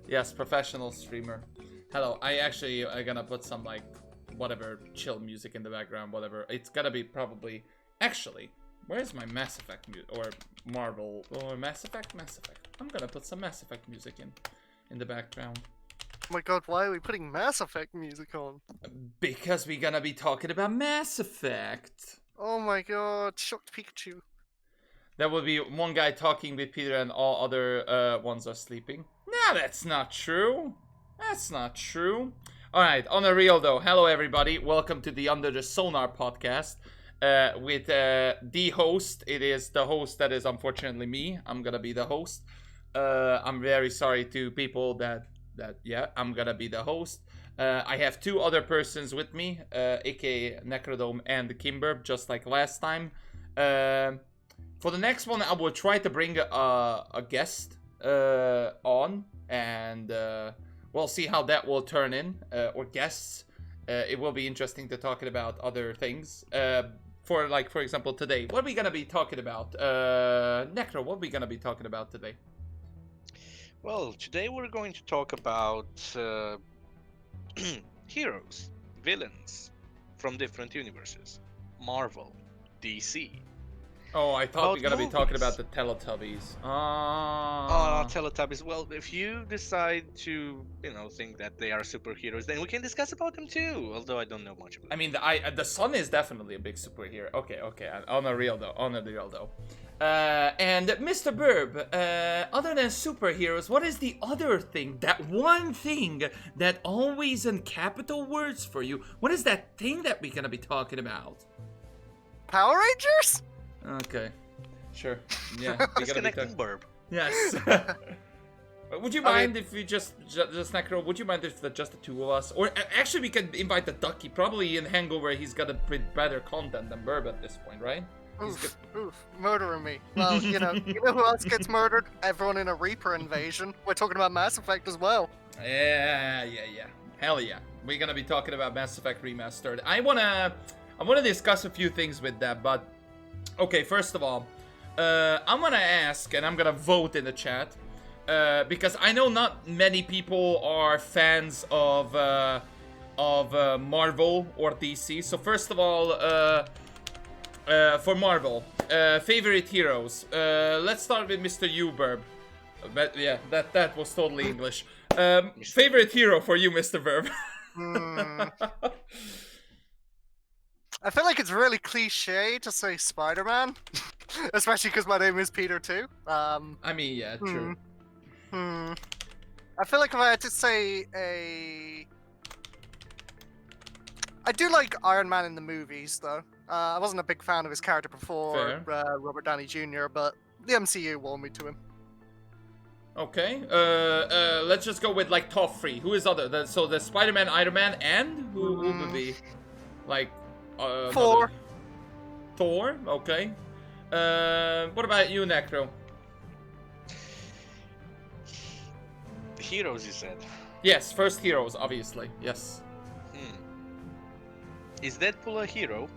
Yes, professional streamer. Hello, I'm gonna put some, like, whatever, chill music in the background, whatever. It's gonna be probably... Actually, where's my Mass Effect music? Or Marvel... Or Mass Effect? Mass Effect. I'm gonna put some Mass Effect music in the background. Oh my god, why are we putting Mass Effect music on? Because we're gonna be talking about Mass Effect. Oh my god, shocked Pikachu. There will be one guy talking with Peter and all other ones are sleeping. No, that's not true. That's not true. Alright, on a real though, hello everybody. Welcome to the Under the Sonar Podcast. With the host. It is the host that is unfortunately me. I'm gonna be the host. I'm very sorry to people that yeah, I'm gonna be the host. I have two other persons with me, aka Necrodom and Birb, just like last time. For the next one, I will try to bring a guest on, and we'll see how that will turn in, or guests. It will be interesting to talk about other things. For example, today, what are we gonna be talking about? Necro, what are we gonna be talking about today? Well, today we're going to talk about heroes, villains from different universes. Marvel, DC. Oh, I thought we were gonna movies. be talking about the Teletubbies. Oh, Teletubbies. Well, if you decide to, think that they are superheroes, then we can discuss about them too. Although I don't know much about. I mean, the Sun is definitely a big superhero. Okay. On the real though. And Mr. Birb, other than superheroes, what is the other thing? That one thing that always in capital words for you. What is that thing that we're gonna be talking about? Power Rangers? Okay, sure. Yeah, we gotta be Disconnecting Birb. Yes. Would you mind if we just Necro? Would you mind if just the two of us? Or actually, we could invite the Ducky. Probably in Hangover, he's got a bit better content than Birb at this point, right? Oof, murdering me. Well, you know who else gets murdered? Everyone in a Reaper invasion. We're talking about Mass Effect as well. Yeah. Hell yeah. We're gonna be talking about Mass Effect Remastered. I wanna discuss a few things with that, but okay, first of all, I'm gonna ask and I'm gonna vote in the chat. Because I know not many people are fans of Marvel or DC. So first of all, for Marvel, favorite heroes. Let's start with Mr. Birb. But yeah, that was totally English. Favorite hero for you, Mr. Birb. I feel like it's really cliche to say Spider-Man, especially because my name is Peter too. I mean, yeah, true. I feel like if I had to say I do like Iron Man in the movies, though. I wasn't a big fan of his character before Robert Downey Jr., but the MCU won me to him. Okay. Let's just go with like top three. Who is other? So the Spider-Man, Iron Man, and who would be like Thor. Thor. Okay. What about you, Necro? Heroes, you said? Yes, first heroes, obviously. Yes. Is Deadpool a hero?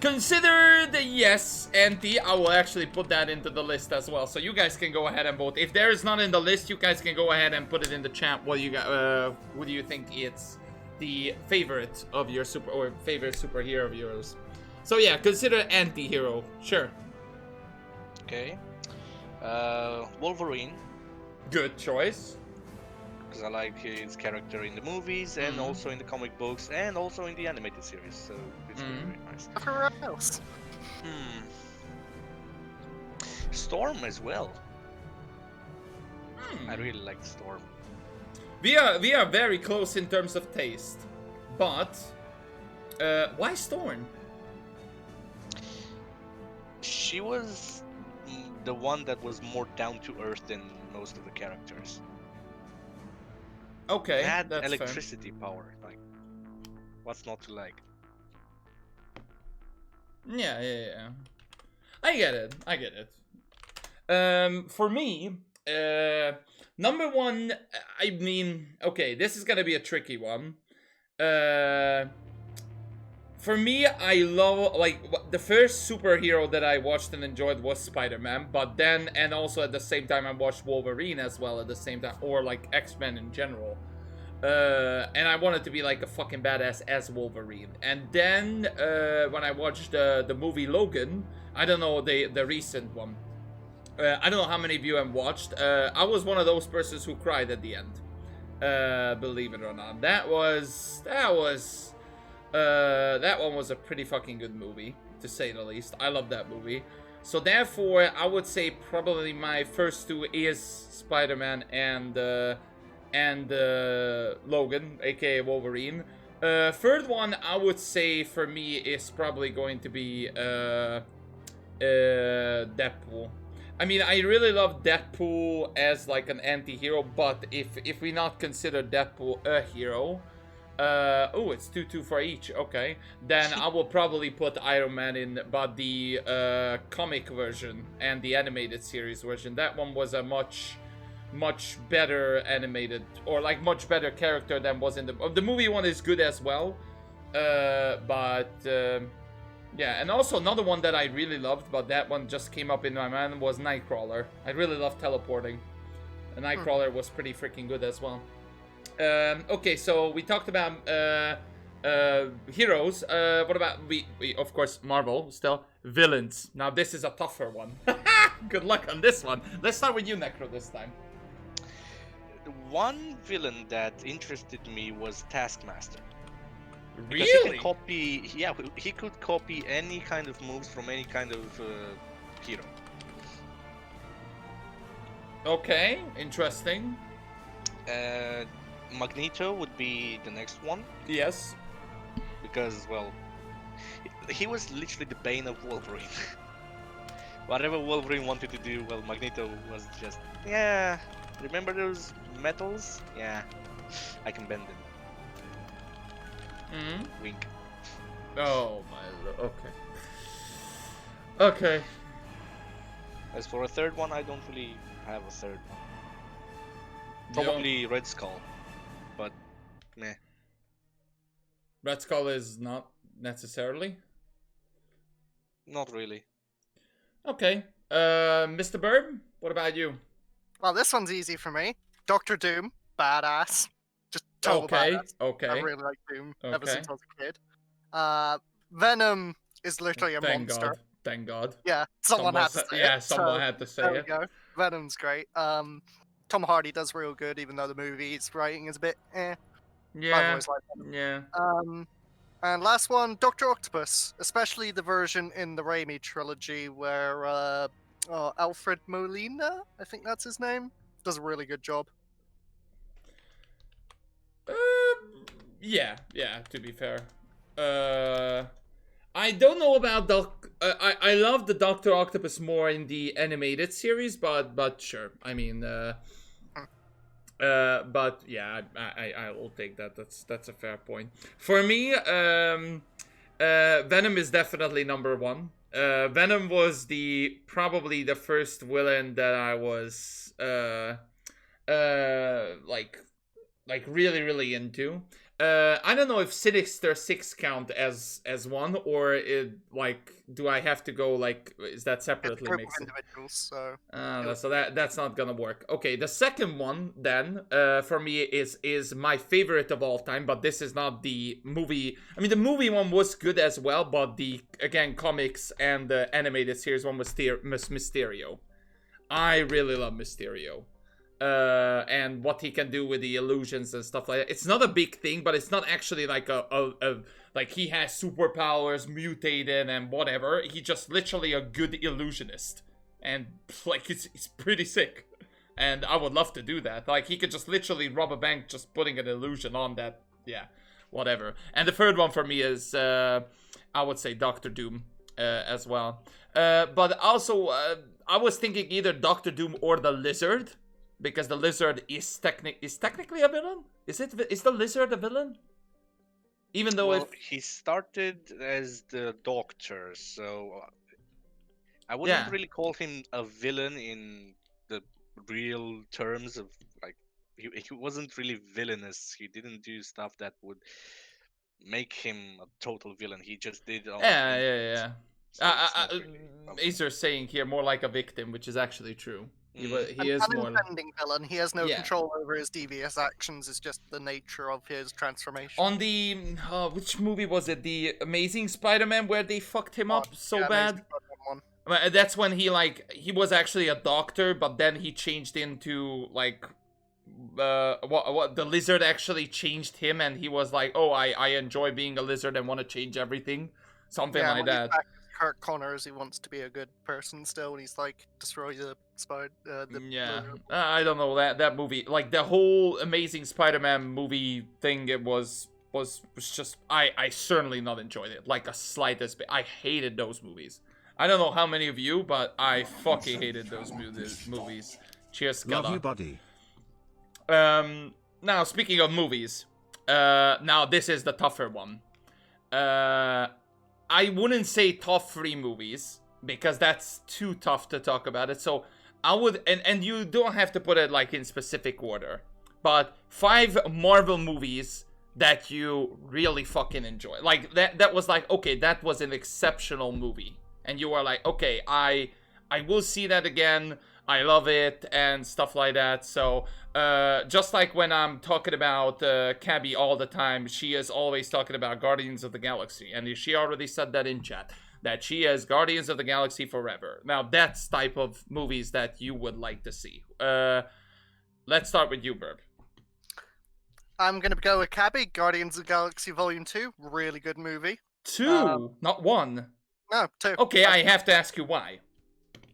Considered yes, Anti. I will actually put that into the list as well. So you guys can go ahead and vote. If there is none in the list, you guys can go ahead and put it in the chat. What do you think it's the favorite of your favorite superhero of yours? So yeah, consider anti-hero. Sure. Okay. Wolverine. Good choice. Because I like his character in the movies and also in the comic books and also in the animated series, so it's very, very nice. Who else? Storm as well. I really like Storm. We are very close in terms of taste, but why Storm? She was the one that was more down to earth than most of the characters. Okay, had that's electricity power. Like, what's not to like? Yeah. I get it. For me, number one, I mean, okay, this is gonna be a tricky one. For me, I love, like, the first superhero that I watched and enjoyed was Spider-Man, but then, and also at the same time, I watched Wolverine as well at the same time, or like X-Men in general. And I wanted to be like a fucking badass as Wolverine. And then, when I watched the movie Logan, I don't know, the recent one, I don't know how many of you have watched, I was one of those persons who cried at the end. Believe it or not. That one was a pretty fucking good movie, to say the least. I love that movie. So therefore, I would say probably my first two is Spider-Man and Logan, aka Wolverine. Third one, I would say for me is probably going to be Deadpool. I mean, I really love Deadpool as like an anti-hero, but if we not consider Deadpool a hero, oh, it's 2-2 for each. Okay, then I will probably put Iron Man in, but the comic version and the animated series version. That one was a much better animated, or like much better character than was in the movie one is good as well, but yeah. And also another one that I really loved, but that one just came up in my mind, was Nightcrawler. I really love teleporting, and Nightcrawler was pretty freaking good as well. Okay, so we talked about heroes. What about we of course Marvel still, villains. Now this is a tougher one. Good luck on this one. Let's start with you, Necro, this time. One villain that interested me was Taskmaster. Really? Because he can copy, yeah, he could copy any kind of moves from any kind of hero. Okay, interesting. Magneto would be the next one. Yes. Because, well, he was literally the bane of Wolverine. Whatever Wolverine wanted to do, well, Magneto was just, yeah, remember those metals? Yeah, I can bend them. Wink. Oh my lord. Okay. Okay. As for a third one, I don't really have a third one. Probably Red Skull, but meh. Red Skull is not necessarily. Not really. Okay. Mr. Birb, what about you? Well, this one's easy for me. Doctor Doom, badass. Just total badass. Okay. I really like Doom ever Okay. since I was a kid. Venom is literally a monster. Thank God. Yeah, someone had to say it. Yeah, someone had to say There we it. go. Venom's great. Tom Hardy does real good, even though the movie's writing is a bit eh. I've Yeah. always liked Venom. Yeah. And last one, Dr. Octopus, especially the version in the Raimi trilogy where Alfred Molina, I think that's his name, does a really good job. Yeah, to be fair. I don't know about I love the Dr. Octopus more in the animated series, but sure. I mean, but yeah, I will take that. That's a fair point. For me, Venom is definitely number one. Venom was probably the first villain that I was like really into. I don't know if Sinister Six count as one, or do I have to go like, is that separately mixed? Individuals, so So that's not gonna work. Okay, the second one then for me is my favorite of all time, but this is not the movie. I mean, the movie one was good as well, but the comics and the animated series one was Mysterio. I really love Mysterio. And what he can do with the illusions and stuff like that. It's not a big thing, but it's not actually like a like he has superpowers, mutated and whatever. He's just literally a good illusionist, and like it's pretty sick. And I would love to do that. Like he could just literally rob a bank just putting an illusion on that. Yeah, whatever. And the third one for me is I would say Doctor Doom as well. But also I was thinking either Doctor Doom or the Lizard. Because the Lizard is technically a villain? Is the Lizard a villain? Even though he started as the Doctor, so I wouldn't really call him a villain in the real terms of like he wasn't really villainous. He didn't do stuff that would make him a total villain. He just did it on Yeah. so it's not really something. Acer saying here more like a victim, which is actually true. He An is more. unintending villain. He has no Yeah. control over his devious actions. It's just the nature of his transformation. On the which movie was it? The Amazing Spider-Man, where they fucked him up so Yeah, bad. Amazing Spider-Man 1. That's when he was actually a doctor, but then he changed into like what the lizard actually changed him, and he was like, oh, I enjoy being a lizard and want to change everything, something Yeah, like when he's that. back as Kurt Connors, he wants to be a good person still, and he's like, destroy the spider. Yeah, I don't know that movie, like the whole Amazing Spider-Man movie thing. It was just I certainly not enjoyed it, like a slightest bit. I hated those movies. I don't know how many of you, but I fucking hated those movies. Cheers, Skella. Love you, buddy. Now speaking of movies, now this is the tougher one. I wouldn't say top 3 movies because that's too tough to talk about it. So I would, and you don't have to put it like in specific order, but 5 Marvel movies that you really fucking enjoy. Like that was like, okay, that was an exceptional movie, and you are like, okay, I will see that again. I love it and stuff like that. So just like when I'm talking about Cabby all the time, she is always talking about Guardians of the Galaxy, and she already said that in chat, that she is Guardians of the Galaxy forever. Now that's type of movies that you would like to see. Let's start with you, Birb. I'm gonna go with Cabby. Guardians of the Galaxy Volume 2, really good movie. 2, not 1. No, 2. Okay, I have to ask you why.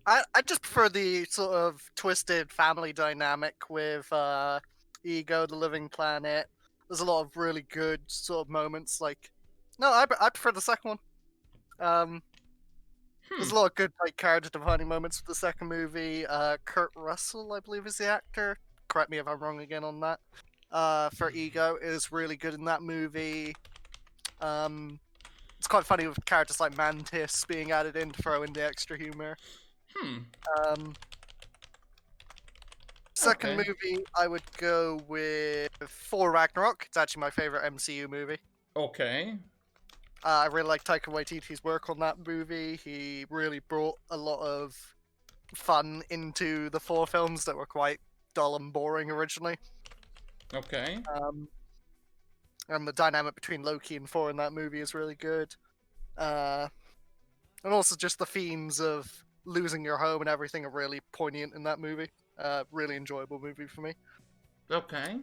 I just prefer the sort of twisted family dynamic with Ego, the Living Planet. There's a lot of really good sort of moments. Like, no, I prefer the second one. There's a lot of good like character defining moments for the second movie. Kurt Russell, I believe, is the actor. Correct me if I'm wrong again on that. For Ego is really good in that movie. It's quite funny with characters like Mantis being added in to throw in the extra humor. Second movie, I would go with Thor Ragnarok. It's actually my favorite MCU movie. Okay. I really like Taika Waititi's work on that movie. He really brought a lot of fun into the 4 films that were quite dull and boring originally. Okay. And the dynamic between Loki and Thor in that movie is really good. And also just the themes of losing your home and everything are really poignant in that movie. Really enjoyable movie for me. Okay.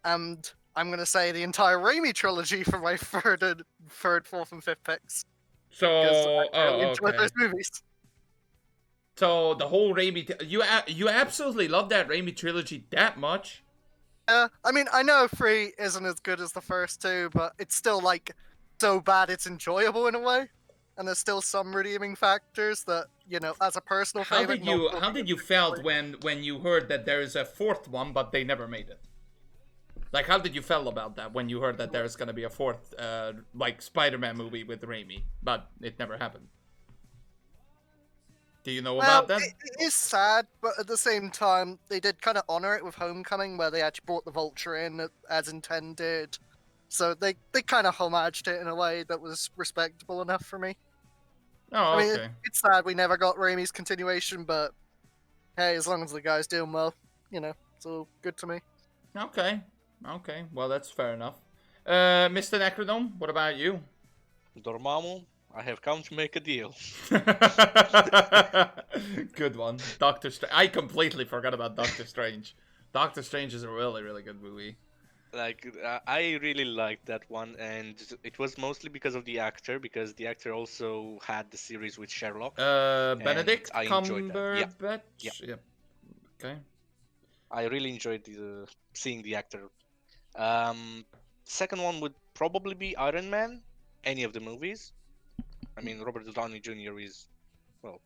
And I'm gonna say the entire Raimi trilogy for my third, 4th, and 5th picks. So, I really enjoyed those movies. So the whole Raimi, you absolutely love that Raimi trilogy that much? I mean, I know 3 isn't as good as the first 2, but it's still like so bad it's enjoyable in a way. And there's still some redeeming factors that, you know, as a personal favorite. How did you felt when you heard that there is a 4th one, but they never made it? Like, how did you feel about that when you heard that there's gonna be a 4th, like, Spider-Man movie with Raimi, but it never happened? Do you know about that? It is sad, but at the same time, they did kind of honor it with Homecoming, where they actually brought the Vulture in as intended. So they kind of homaged it in a way that was respectable enough for me. Oh, okay. I mean, it's sad we never got Raimi's continuation, but hey, as long as the guy's doing well, you know, it's all good to me. Okay. Well, that's fair enough. Mr. Necrodome, what about you? Dormammu, I have come to make a deal. Good one. Doctor Strange. I completely forgot about Doctor Strange. Doctor Strange is a really, really good movie. Like, I really liked that one, and it was mostly because of the actor, because the actor also had the series with Sherlock. Benedict I enjoyed that. Cumberbatch? Yeah. Okay. I really enjoyed seeing the actor. Second one would probably be Iron Man, any of the movies. I mean, Robert Downey Jr. is, well...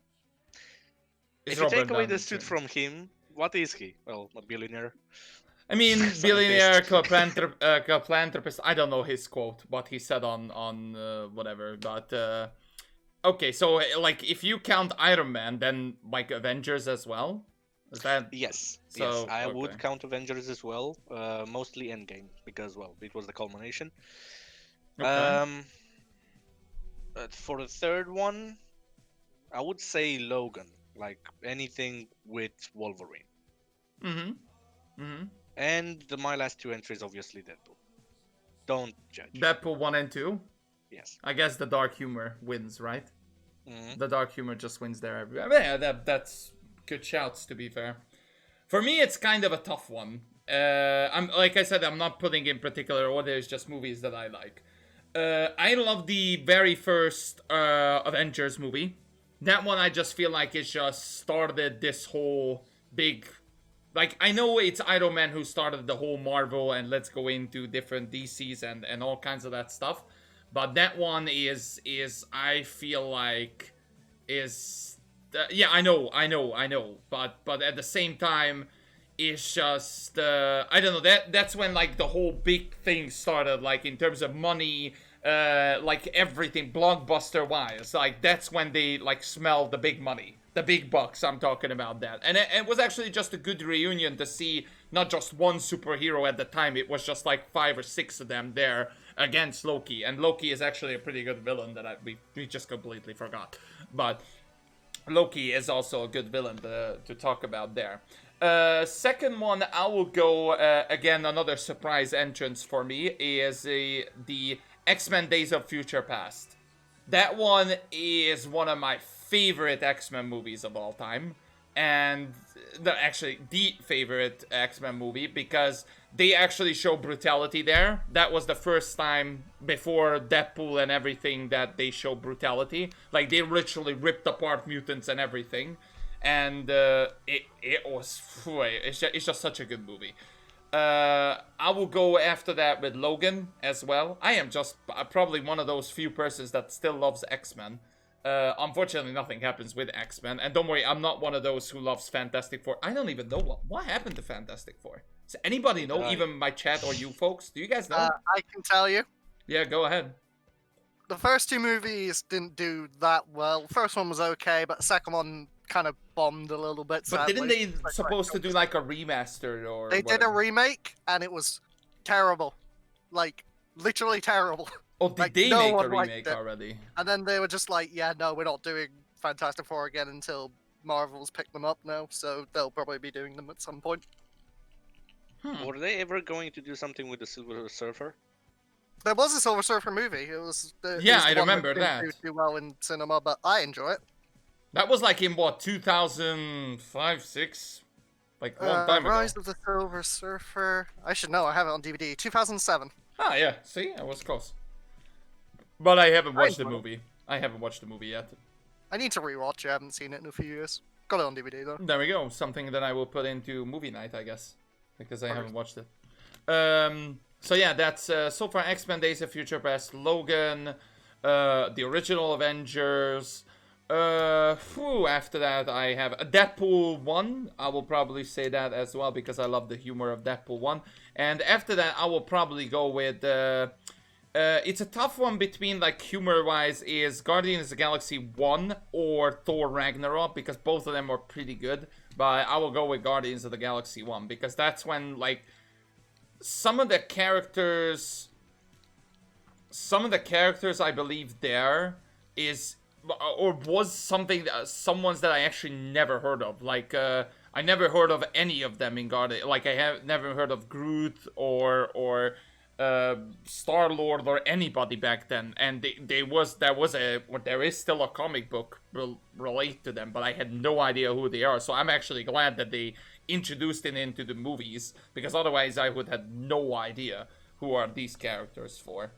If you take away the suit from him, what is he? Well, a billionaire. I mean, billionaire, philanthropist. I don't know his quote, what he said on whatever, but okay. So, like, if you count Iron Man, then like Avengers as well. Is that? Yes. So, yes, I would count Avengers as well. Mostly Endgame because, well, it was the culmination. Okay. For the third one, I would say Logan. Like anything with Wolverine. Mm-hmm. Mm-hmm. And my last two entries, obviously Deadpool. Don't judge. Deadpool 1 and 2. Yes. I guess the dark humor wins, right? Mm-hmm. The dark humor just wins there. Yeah, that's good shouts, to be fair. For me, it's kind of a tough one. I'm like I said, I'm not putting in particular order. It's just movies that I like. I love the very first Avengers movie. That one I just feel like it just started this whole big... Like, I know it's Iron Man who started the whole Marvel and let's go into different DCs and all kinds of that stuff. But that one is I feel like is... yeah, I know. But at the same time, it's just... I don't know, that's when, like, the whole big thing started, like, in terms of money... like everything blockbuster wise, like that's when they like smell the big money, the big bucks. I'm talking about that, and it was actually just a good reunion to see not just one superhero at the time. It was just like 5 or 6 of them there against Loki, and Loki is actually a pretty good villain that we just completely forgot. But Loki is also a good villain to talk about there. Second one, I will go again. Another surprise entrance for me is the X-Men Days of Future Past. That one is one of my favorite X-Men movies of all time. And actually the favorite X-Men movie because they actually show brutality there. That was the first time before Deadpool and everything that they show brutality. Like they literally ripped apart mutants and everything. And it's just such a good movie. I will go after that with Logan as well. I am just probably one of those few persons that still loves X-Men. Unfortunately, nothing happens with X-Men. And don't worry, I'm not one of those who loves Fantastic Four. I don't even know what happened to Fantastic Four. Does anybody know? Even my chat or you folks? Do you guys know? I can tell you. Yeah, go ahead. The first 2 movies didn't do that well. The first one was okay, but the second one kind of bombed a little bit. But sadly. didn't they supposed to do like a remaster or They whatever? did a remake, and it was terrible. Like, literally terrible. Oh, did like, they no make a one liked remake it. already? And then they were just like, yeah, no, we're not doing Fantastic Four again until Marvel's picked them up now, so they'll probably be doing them at some point. Were they ever going to do something with the Silver Surfer? There was a Silver Surfer movie. It was Yeah, I the one remember didn't that. do well in cinema, but I enjoy it. That was like in what, 2005, 6? Like a long time ago. Rise of the Silver Surfer. I should know. I have it on DVD. 2007. Ah, yeah. See, I was close. But I haven't watched the enjoyed it. movie. I haven't watched the movie yet. I need to rewatch it. I haven't seen it in a few years. Got it on DVD though. There we go. Something that I will put into movie night, I guess, because I haven't watched it. So yeah, that's so far X-Men Days of Future Past, Logan, the original Avengers. After that I have Deadpool 1. I will probably say that as well because I love the humor of Deadpool 1. And after that I will probably go with it's a tough one between like humor wise is Guardians of the Galaxy 1 or Thor Ragnarok because both of them are pretty good. But I will go with Guardians of the Galaxy 1 because that's when like some of the characters I believe there is or was something someone's that I actually never heard of. Like I never heard of any of them in Guardians. Like I have never heard of Groot or Star-Lord or anybody back then, and there is still a comic book relate to them, but I had no idea who they are. So I'm actually glad that they introduced it into the movies because otherwise I would have no idea who are these characters for.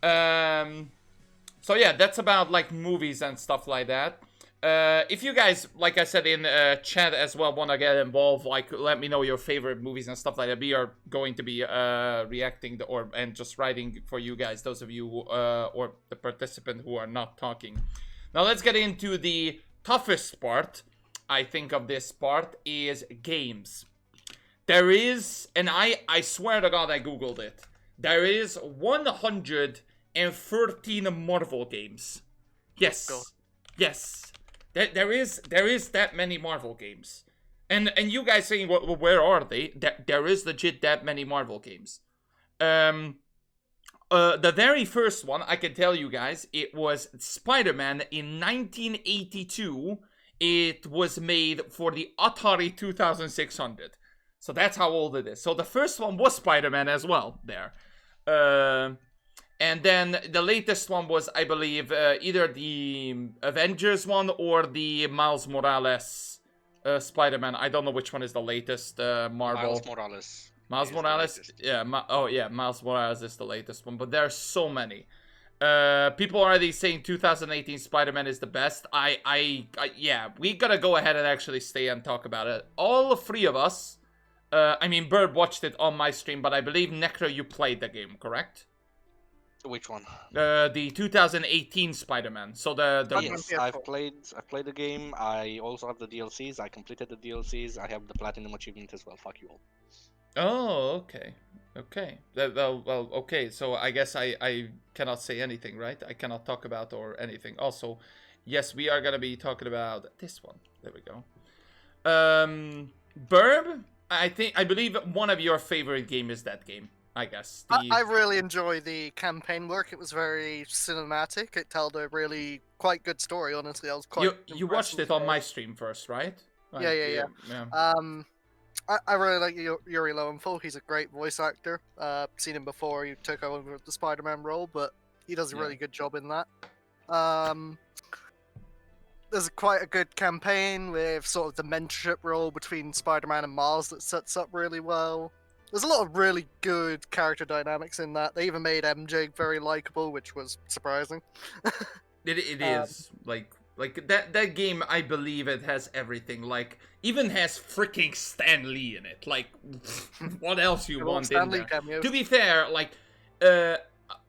So yeah, that's about like movies and stuff like that. If you guys, like I said in chat as well, want to get involved, like let me know your favorite movies and stuff like that. We are going to be reacting and just writing for you guys, those of you or the participant who are not talking. Now let's get into the toughest part, I think, of this part is games. There is, and I swear to God I googled it, there is 113 Marvel games. Yes. Yes. There is that many Marvel games. And you guys saying, well, where are they? There is legit that many Marvel games. The very first one, I can tell you guys, it was Spider-Man in 1982. It was made for the Atari 2600. So that's how old it is. So the first one was Spider-Man as well there. And then the latest one was, I believe, either the Avengers one or the Miles Morales Spider-Man. I don't know which one is the latest Marvel. Miles Morales. Miles Morales? Yeah, Miles Morales is the latest one. But there are so many. People are already saying 2018 Spider-Man is the best. Yeah, we gotta go ahead and actually stay and talk about it. All three of us, I mean, Birb watched it on my stream, but I believe, Necro, you played the game, correct? Which one? The 2018 Spider-Man. So yes, I've played the game. I also have the DLCs. I completed the DLCs. I have the Platinum achievement as well. Fuck you all. Oh, okay. Well, okay. So I guess I cannot say anything, right? I cannot talk about or anything. Also, yes, we are gonna be talking about this one. There we go. Birb, I believe one of your favorite game is that game. I guess. I really enjoy the campaign work. It was very cinematic. It told a really quite good story, honestly. I was quite You watched it on my stream first, right? Like, yeah. I really like Yuri Lowenthal. He's a great voice actor. Seen him before. He took over the Spider-Man role, but he does a really good job in that. There's quite a good campaign with sort of the mentorship role between Spider-Man and Miles that sets up really well. There's a lot of really good character dynamics in that. They even made MJ very likable, which was surprising. It is like that game. I believe it has everything. Like, even has freaking Stan Lee in it. Like, what else you want in there? Cameos. To be fair, like,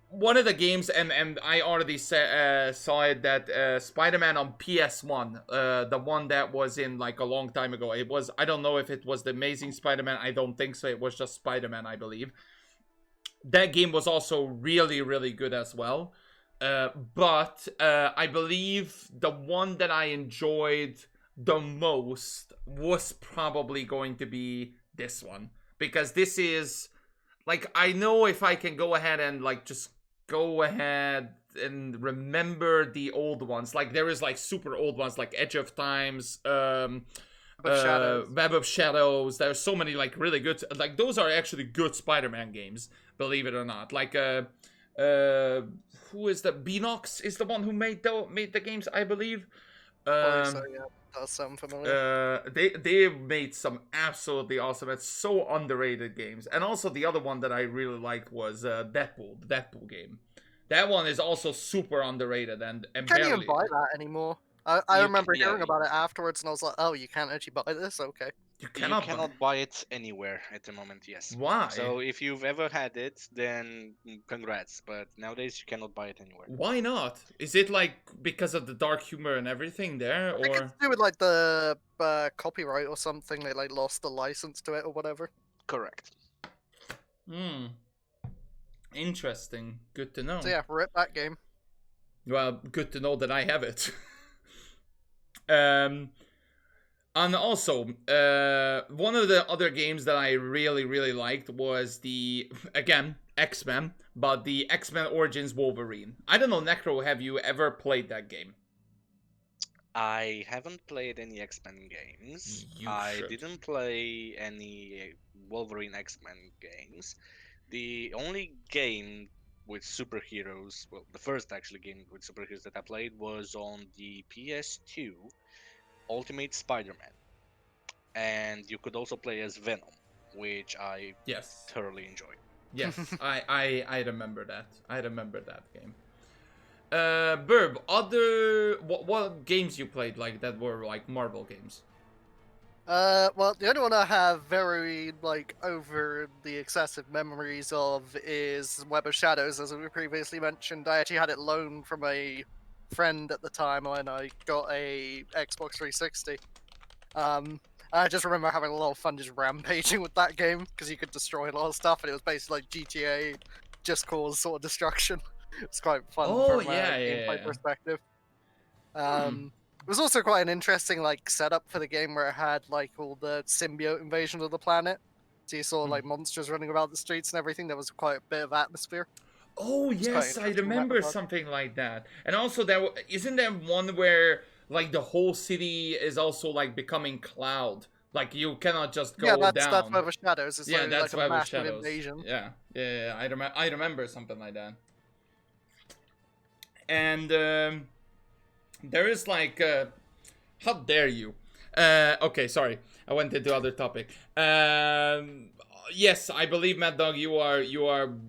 one of the games, and I already saw it, that Spider-Man on PS1, the one that was in like a long time ago. It was, I don't know if it was the Amazing Spider-Man. I don't think so. It was just Spider-Man, I believe. That game was also really, really good as well. But I believe the one that I enjoyed the most was probably going to be this one. Because this is, like, I know if I can go ahead and, like, just go ahead and remember the old ones. Like, there is, like, super old ones, like Edge of Times, Web of Shadows. There's so many, like, really good, like, those are actually good Spider-Man games, believe it or not. Like, who is the Beanox is the one who made the games, I believe. So, yeah, that sounds familiar. They made some absolutely awesome, it's so underrated games. And also the other one that I really liked was Deadpool, the Deadpool game. That one is also super underrated and Can't even buy that anymore. I remember hearing about it afterwards, and I was like, "Oh, you can't actually buy this? Okay." You cannot buy it anywhere at the moment. Yes. Why? So if you've ever had it, then congrats. But nowadays you cannot buy it anywhere. Why not? Is it like because of the dark humor and everything there, I think it's to do with like the copyright or something. They like lost the license to it or whatever. Correct. Interesting. Good to know. So yeah, rip that game. Well, good to know that I have it. And also, one of the other games that I really, really liked was the, again, X-Men, but the X-Men Origins Wolverine. I don't know, Necro, have you ever played that game? I haven't played any X-Men games. I didn't play any Wolverine X-Men games. The only game with superheroes, well, the first actually game with superheroes that I played was on the PS2, Ultimate Spider-Man. And you could also play as Venom, which I thoroughly enjoyed. Yes, I remember that. I remember that game. Birb, what games you played like that were like Marvel games? Well, the only one I have very, like, over the excessive memories of is Web of Shadows, as we previously mentioned. I actually had it loaned from a friend at the time when I got a Xbox 360. I just remember having a lot of fun just rampaging with that game, because you could destroy a lot of stuff, and it was basically like GTA, just cause sort of destruction. It was quite fun from a gameplay perspective. It was also quite an interesting like setup for the game where it had like all the symbiote invasion of the planet. So you saw like monsters running about the streets and everything. There was quite a bit of atmosphere. Oh It's quite yes, I interesting in that remember regard. something like that. And also, isn't there one where like the whole city is also like becoming cloud? Like you cannot just Yeah, go that's down. Web of Shadows. It's Yeah, literally that's like a Web of massive Shadows. invasion. Yeah. I remember something like that. And there is like, how dare you? Okay, sorry, I went into other topic. Yes, I believe Mad Dog, you are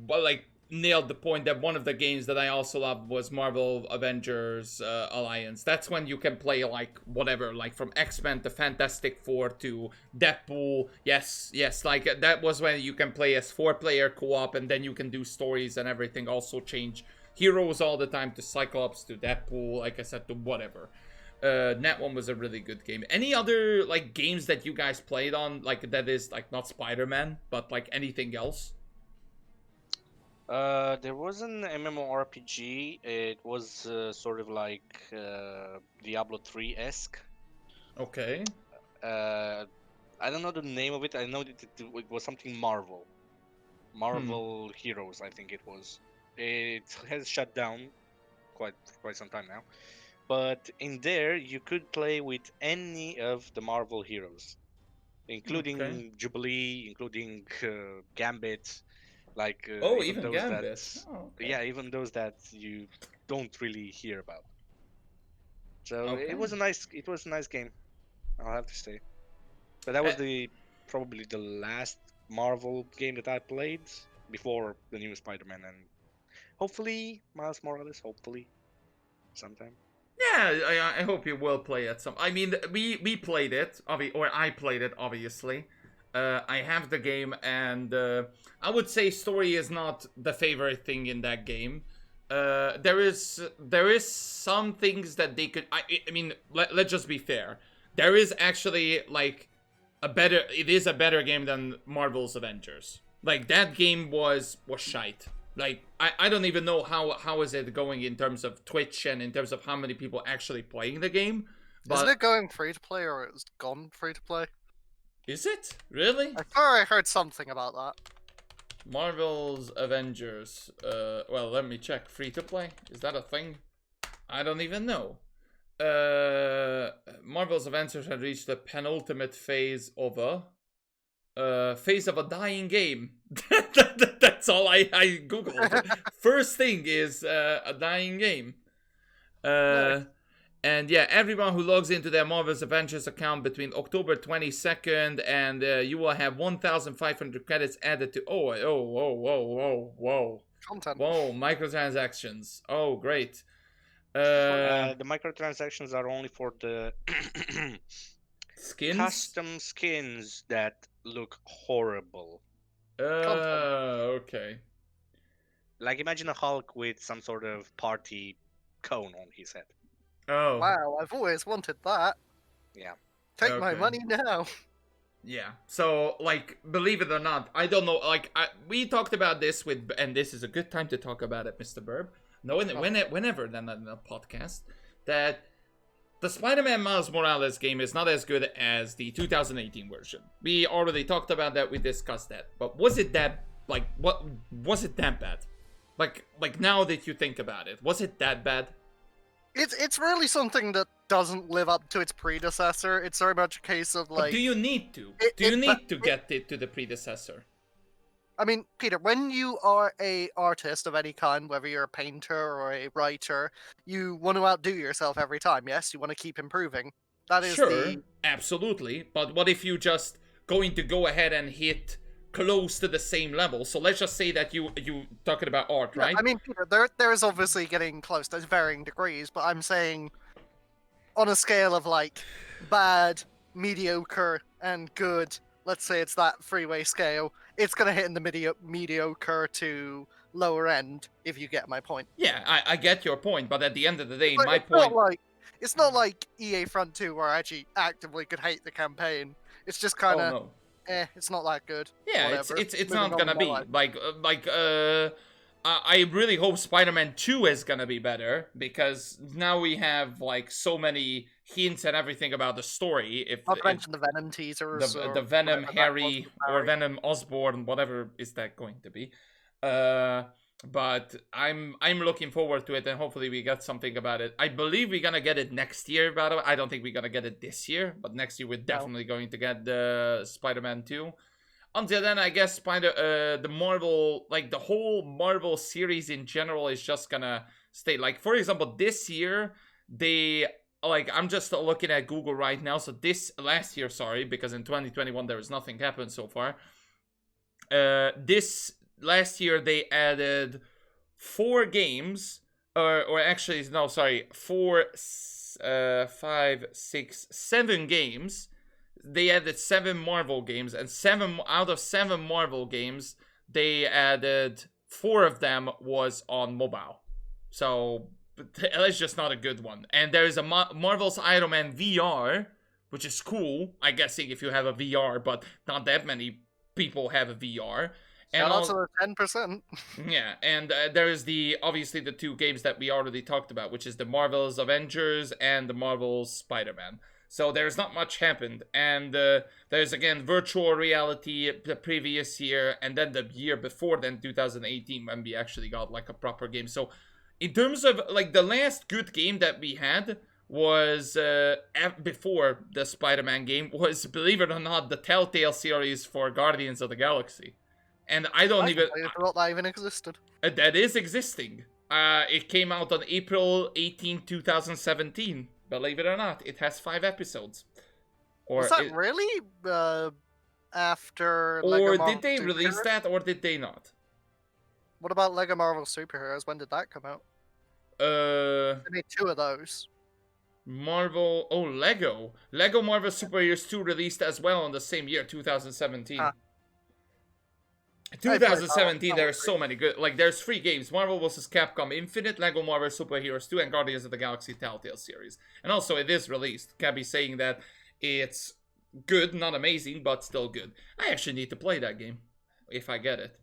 well, like nailed the point that one of the games that I also loved was Marvel Avengers Alliance. That's when you can play like whatever, like from X-Men to Fantastic Four to Deadpool. Yes, like that was when you can play as 4-player co-op, and then you can do stories and everything. Also change heroes all the time to Cyclops to Deadpool, like I said, to whatever. That one was a really good game. Any other like games that you guys played on, like that is like not Spider-Man, but like anything else? There was an MMORPG. It was sort of like Diablo 3-esque. Okay. I don't know the name of it. I know that it was something Marvel. Marvel Heroes, I think it was. It has shut down quite some time now. But in there, you could play with any of the Marvel heroes, including Okay. Jubilee, including Gambit, like Oh, even even those Gambit. Oh, okay. yeah, even those that you don't really hear about. So Okay. it was a nice game, I'll have to say. But that was probably the last Marvel game that I played before the new Spider-Man, and hopefully Miles Morales, hopefully sometime. Yeah, I hope you will play it some. I mean, we played it, or I played it, obviously. I have the game, and I would say story is not the favorite thing in that game. There is some things that they could. I mean, let's just be fair. There is actually like it is a better game than Marvel's Avengers. Like that game was shite. Like I don't even know how is it going in terms of Twitch and in terms of how many people actually playing the game. But Isn't it going free to play or it's gone free to play? is it really? I thought I heard something about that. Marvel's Avengers. Well, let me check. Free to play? Is that a thing? I don't even know. Marvel's Avengers had reached the penultimate phase of a dying game. That's all I googled. First thing is a dying game. Nice. And yeah, everyone who logs into their Marvel's Avengers account between October 22nd and you will have 1,500 credits added to. Whoa. Content. Whoa, microtransactions. Oh, great. The microtransactions are only for the Skins? custom skins that look horrible. Okay. Like imagine a Hulk with some sort of party cone on his head. Oh. Wow, I've always wanted that. Yeah. Take my Okay. money now. Yeah. So, like, believe it or not, I don't know. Like, we talked about this and this is a good time to talk about it, Mr. Birb. No, whenever then in a podcast, that the Spider-Man Miles Morales game is not as good as the 2018 version. We already talked about that. We discussed that. But was it that what was it that bad? Like now that you think about it, was it that bad? It's really something that doesn't live up to its predecessor. It's very much a case of But like. do you need to? Do you need to get it to the predecessor? I mean, Peter, when you are a artist of any kind, whether you're a painter or a writer, you want to outdo yourself every time. Yes, you want to keep improving. That is Sure, absolutely. But what if you just going to go ahead and hit close to the same level? So let's just say that you talking about art, right? Yeah, I mean, Peter, there is obviously getting close. There's varying degrees, but I'm saying on a scale of like bad, mediocre, and good. Let's say it's that three-way scale. It's gonna hit in the mediocre to lower end, if you get my point. Yeah, I get your point, but at the end of the day, But my it's point. it's not like EA Front 2 where I actually actively could hate the campaign. It's just kind of, Oh no. it's not that good. Yeah, Whatever. it's Moving not on gonna with my be life. I really hope Spider-Man 2 is gonna be better because now we have like so many hints and everything about the story. Not to mention the Venom teasers. The Venom whatever that Harry was, or Venom Osborn, whatever is that going to be. But I'm looking forward to it, and hopefully we get something about it. I believe we're gonna get it next year, by the way. I don't think we're gonna get it this year, but next year we're definitely going to get the Spider-Man 2. Until then, I guess the Marvel, like the whole Marvel series in general, is just gonna stay. Like, for example, this year they, like, I'm just looking at Google right now. So last year, sorry, because in 2021 there was nothing happened so far. This last year they added 4 games, or actually no, sorry, 4, 5, 6, 7 games. They added 7 Marvel games, and 7 out of 7 Marvel games, they added 4 of them was on mobile. So that's just not a good one. And there is a Marvel's Iron Man VR, which is cool, I guessing if you have a VR, but not that many people have a VR. And Shout out to the 10%. Yeah, and there is obviously the 2 games that we already talked about, which is the Marvel's Avengers and the Marvel's Spider-Man. So there's not much happened. And there's, again, virtual reality the previous year, and then the year before then, 2018, when we actually got, like, a proper game. So in terms of, like, the last good game that we had was, before the Spider-Man game, was, believe it or not, the Telltale series for Guardians of the Galaxy. And I don't even... I forgot that even existed. That is existing. It came out on April 18, 2017. Believe it or not, it has 5 episodes. Was that really after Or Lego Marvel did they release Superheroes? that, or did they not? What about Lego Marvel Superheroes? When did that come out? They made 2 of those. Marvel... Oh, Lego. Lego Marvel Superheroes 2 released as well in the same year, 2017. 2017, there are so many good... Like, there's 3 games. Marvel vs. Capcom Infinite, Lego Marvel Superheroes 2, and Guardians of the Galaxy Telltale series. And also, it is released. Can't be saying that it's good, not amazing, but still good. I actually need to play that game, if I get it.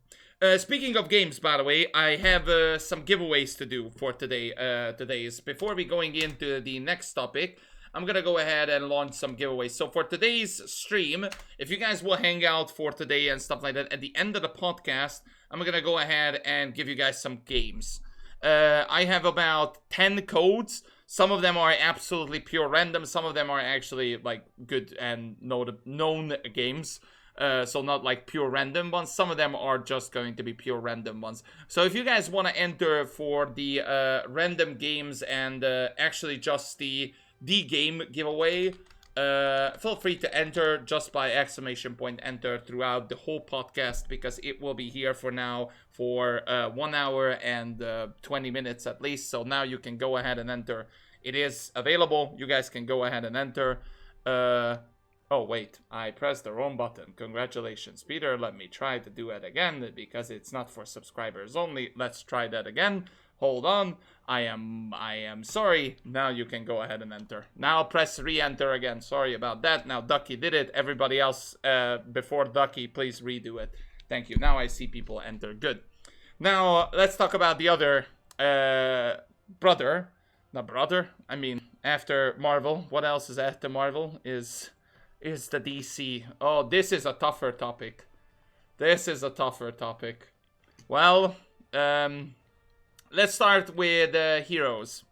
Speaking of games, by the way, I have some giveaways to do for today's. Before we going into the next topic, I'm gonna go ahead and launch some giveaways. So for today's stream, if you guys will hang out for today and stuff like that, at the end of the podcast, I'm gonna go ahead and give you guys some games. I have about 10 codes. Some of them are absolutely pure random. Some of them are actually, like, good and known games. So not like pure random ones. Some of them are just going to be pure random ones. So if you guys want to enter for the random games and actually just the game giveaway, feel free to enter just by exclamation point enter throughout the whole podcast, because it will be here for now for 1 hour and 20 minutes at least. So now you can go ahead and enter. It is available. You guys can go ahead and enter. Oh, wait, I pressed the wrong button. Congratulations, Peter. Let me try to do it again, because it's not for subscribers only. Let's try that again. Hold on. I am sorry. Now you can go ahead and enter. Now press re-enter again. Sorry about that. Now Ducky did it. Everybody else before Ducky, please redo it. Thank you. Now I see people enter. Good. Now let's talk about the other brother. Not brother. I mean, after Marvel. What else is after Marvel? Is the DC. Oh, this is a tougher topic. Well, let's start with heroes.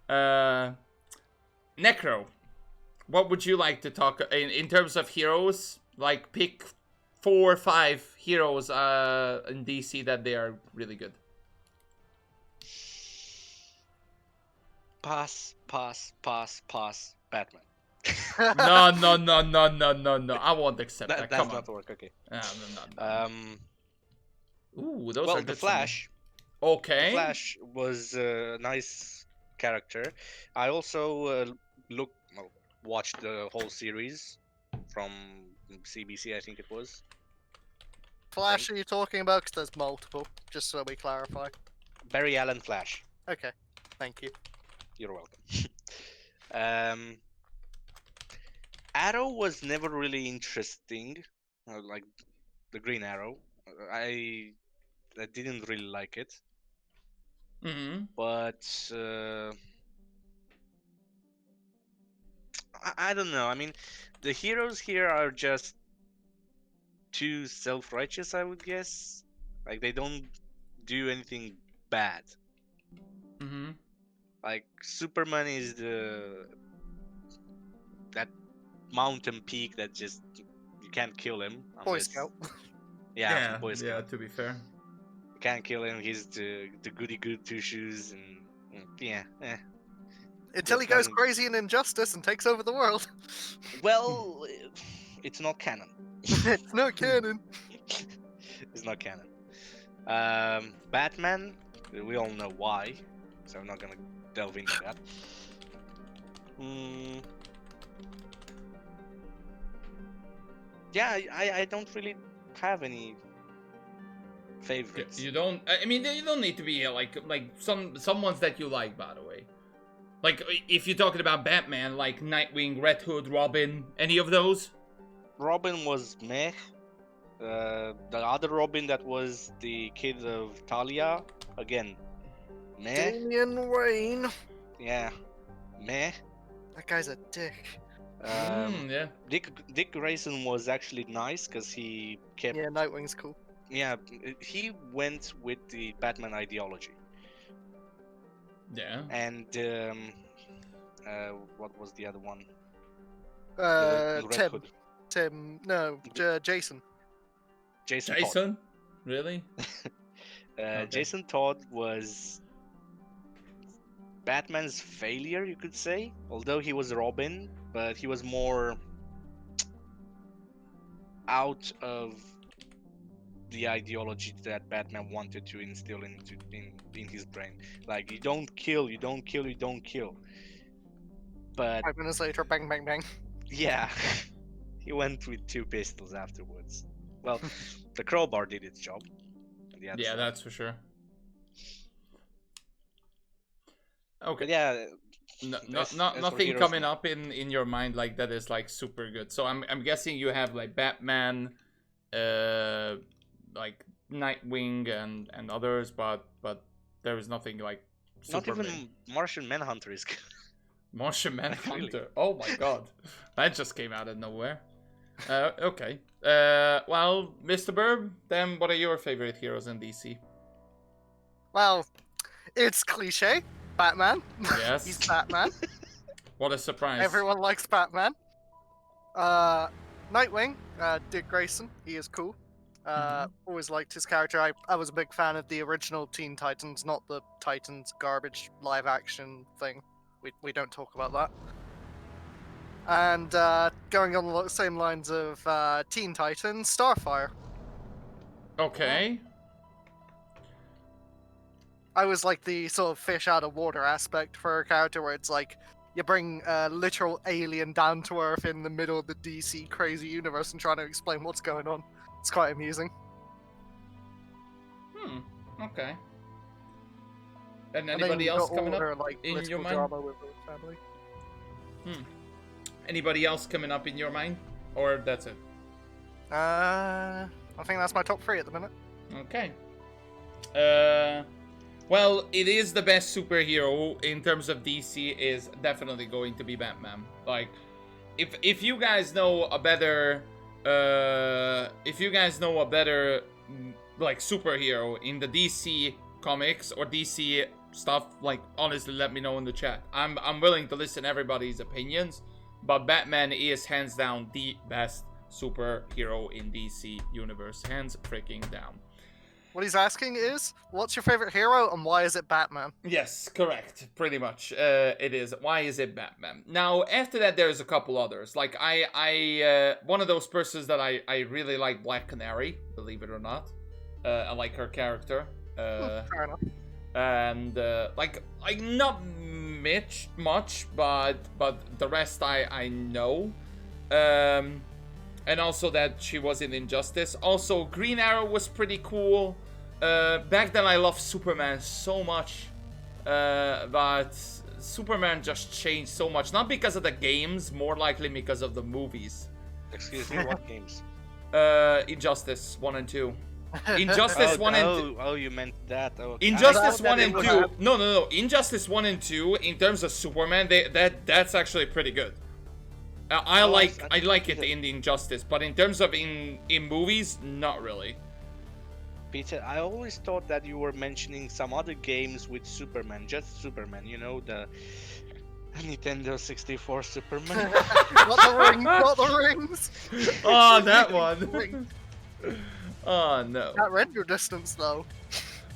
Necro, what would you like to talk in terms of heroes? Like, pick 4 or 5 heroes in DC that they are really good. Pass. Batman. No. I won't accept that. That's Come not on. work. Okay. No. Ooh, those well, are the good. Flash. Okay. The Flash was a nice character. I also watched the whole series from CBC, I think it was. Flash are you talking about? Because there's multiple, just so we clarify. Barry Allen Flash. Okay, thank you. You're welcome. Arrow was never really interesting, like the Green Arrow. I didn't really like it. Mm-hmm. But I don't know. I mean, the heroes here are just too self-righteous, I would guess. Like, they don't do anything bad. Mm-hmm. Like Superman is that mountain peak that just you can't kill him. Boy unless- Scout. Yeah, Boy Scout. To be fair. You can't kill him. He's the goody good two shoes and yeah. Until he Just goes doesn't- crazy in Injustice and takes over the world. Well, it's not canon. It's no canon. It's not canon. Batman, we all know why, so I'm not gonna delve into that. Yeah, I don't really have any favorites. You don't. I mean, you don't need to be like some ones that you like, by the way. Like if you're talking about Batman, like Nightwing, Red Hood, Robin, any of those. Robin was meh. The other Robin that was the kid of Talia, again, meh. Damian Wayne. Yeah, meh. That guy's a dick. Yeah. Dick Grayson was actually nice because he kept. Yeah, Nightwing's cool. Yeah, he went with the Batman ideology. Yeah. And what was the other one? Red Tim. Hood. Tim. No, Jason. Jason. Todd. Jason. Really? Okay. Jason Todd was Batman's failure, you could say. Although he was Robin, but he was more out of the ideology that Batman wanted to instill in his brain. Like, you don't kill, you don't kill, you don't kill. But 5 minutes later, bang, bang, bang. yeah, he went with 2 pistols afterwards. Well, the crowbar did its job. Yeah, that's for sure. Okay. But yeah, Nothing coming up in your mind like that is like super good. So I'm guessing you have like Batman, like Nightwing and others, but there is nothing like not super even big. Martian Manhunter is good. Martian Manhunter. Really? Oh my god, that just came out of nowhere. Okay. Well, Mr. Birb, then what are your favorite heroes in DC? Well, it's cliche. Batman. Yes. He's Batman. What a surprise. Everyone likes Batman. Nightwing, Dick Grayson. He is cool. Always liked his character. I was a big fan of the original Teen Titans, not the Titans garbage live action thing. We don't talk about that. And going on the same lines of Teen Titans, Starfire. Okay. I was like the sort of fish out of water aspect for a character where it's like you bring a literal alien down to earth in the middle of the DC crazy universe and trying to explain what's going on. It's quite amusing. Okay. And And then anybody you've else got coming all up her, like, in your political mind? drama with her family. Anybody else coming up in your mind? Or that's it? I think that's my top 3 at the minute. Okay. Well, it is the best superhero in terms of DC is definitely going to be Batman. Like, if you guys know a better, like superhero in the DC comics or DC stuff, like honestly, let me know in the chat. I'm willing to listen to everybody's opinions, but Batman is hands down the best superhero in DC universe, hands freaking down. What he's asking is, what's your favorite hero and why is it Batman? Yes, correct. Pretty much. It is. Why is it Batman? Now, after that, there's a couple others. Like, I one of those persons that I really like Black Canary, believe it or not. I like her character. Fair enough. And, like not much, but the rest I know. And also that she was in Injustice. Also, Green Arrow was pretty cool. Back then I loved Superman so much. But Superman just changed so much. Not because of the games, more likely because of the movies. Excuse me, what games? Injustice 1 and 2. Injustice 1 and 2. Oh, you meant that. Oh, Injustice I 1 and thought 2. that it was- No. Injustice 1 and 2, in terms of Superman, that's actually pretty good. I like it in the Injustice, but in terms of in movies, not really. Peter, I always thought that you were mentioning some other games with Superman, just Superman, you know, the Nintendo 64 Superman. Got the ring, got the rings. Oh, that one. Ring. Oh no. That render distance though.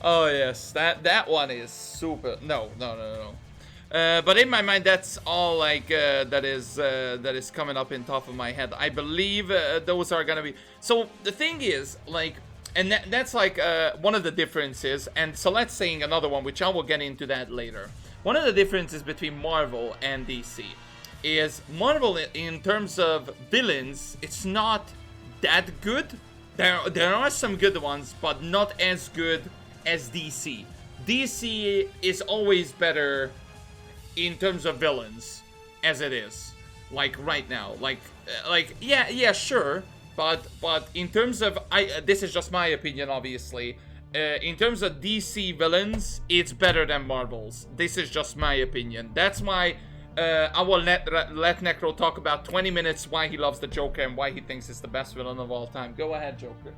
Oh yes, that one is super. No. But in my mind, that's all like that is coming up in top of my head. I believe those are gonna be. So the thing is, like, and that's like one of the differences. And so let's say another one, which I will get into that later. One of the differences between Marvel and DC is Marvel, in terms of villains, it's not that good. There are some good ones, but not as good as DC. DC is always better in terms of villains as it is, like right now. Like yeah, sure, but in terms of this is just my opinion, obviously. In terms of DC villains, it's better than Marvel's. This is just my opinion. That's why I will let Necro talk about 20 minutes why he loves the Joker and why he thinks it's the best villain of all time. Go ahead, Joker.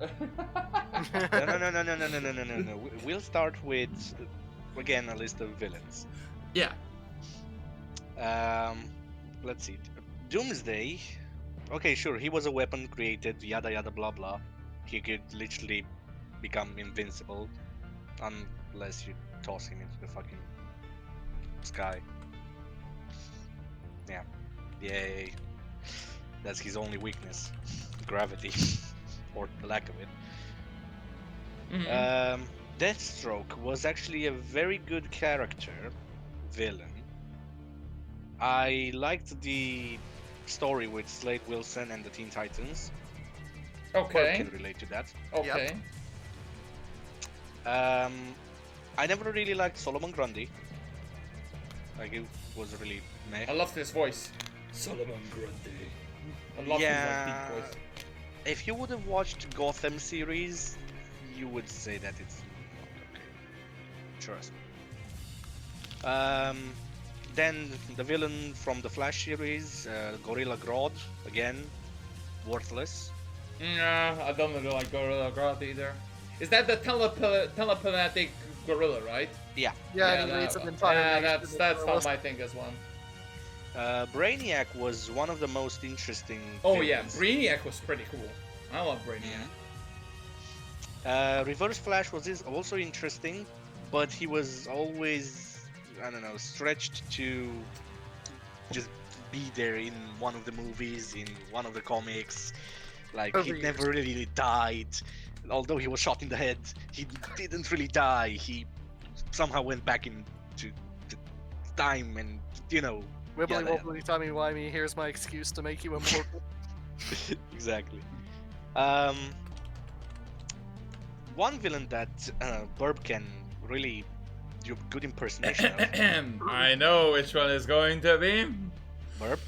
No. We'll start with, again, a list of villains. Yeah. Let's see. Doomsday. Okay, sure, he was a weapon created, yada yada blah blah. He could literally become invincible unless you toss him into the fucking sky. Yeah. Yay. That's his only weakness. Gravity. Or the lack of it. Mm-hmm. Deathstroke was actually a very good character, villain. I liked the story with Slade Wilson and the Teen Titans. Okay. I can relate to that. Okay. I never really liked Solomon Grundy. Like, it was really meh. I love this voice. Solomon Grundy. I love his like, deep voice. If you would have watched Gotham series, you would say that it's not okay. Trust me. Then the villain from the Flash series, Gorilla Grodd, again, worthless. Nah, I don't really like Gorilla Grodd either. Is that the telepathic gorilla, right? Yeah. Yeah, he leads an entire nation. That's not my thing as well. Brainiac was one of the most interesting Oh villains. yeah, Brainiac was pretty cool. I love Brainiac. Reverse Flash was also interesting, but he was always, I don't know, stretched to just be there in one of the movies, in one of the comics. Like, he never really died. Although he was shot in the head, he didn't really die. He somehow went back into time and, you know... Wibbly wobbly, timey wimey, here's my excuse to make you important. Exactly. One villain that Birb can really do a good impersonation of. I know which one is going to be. Birb?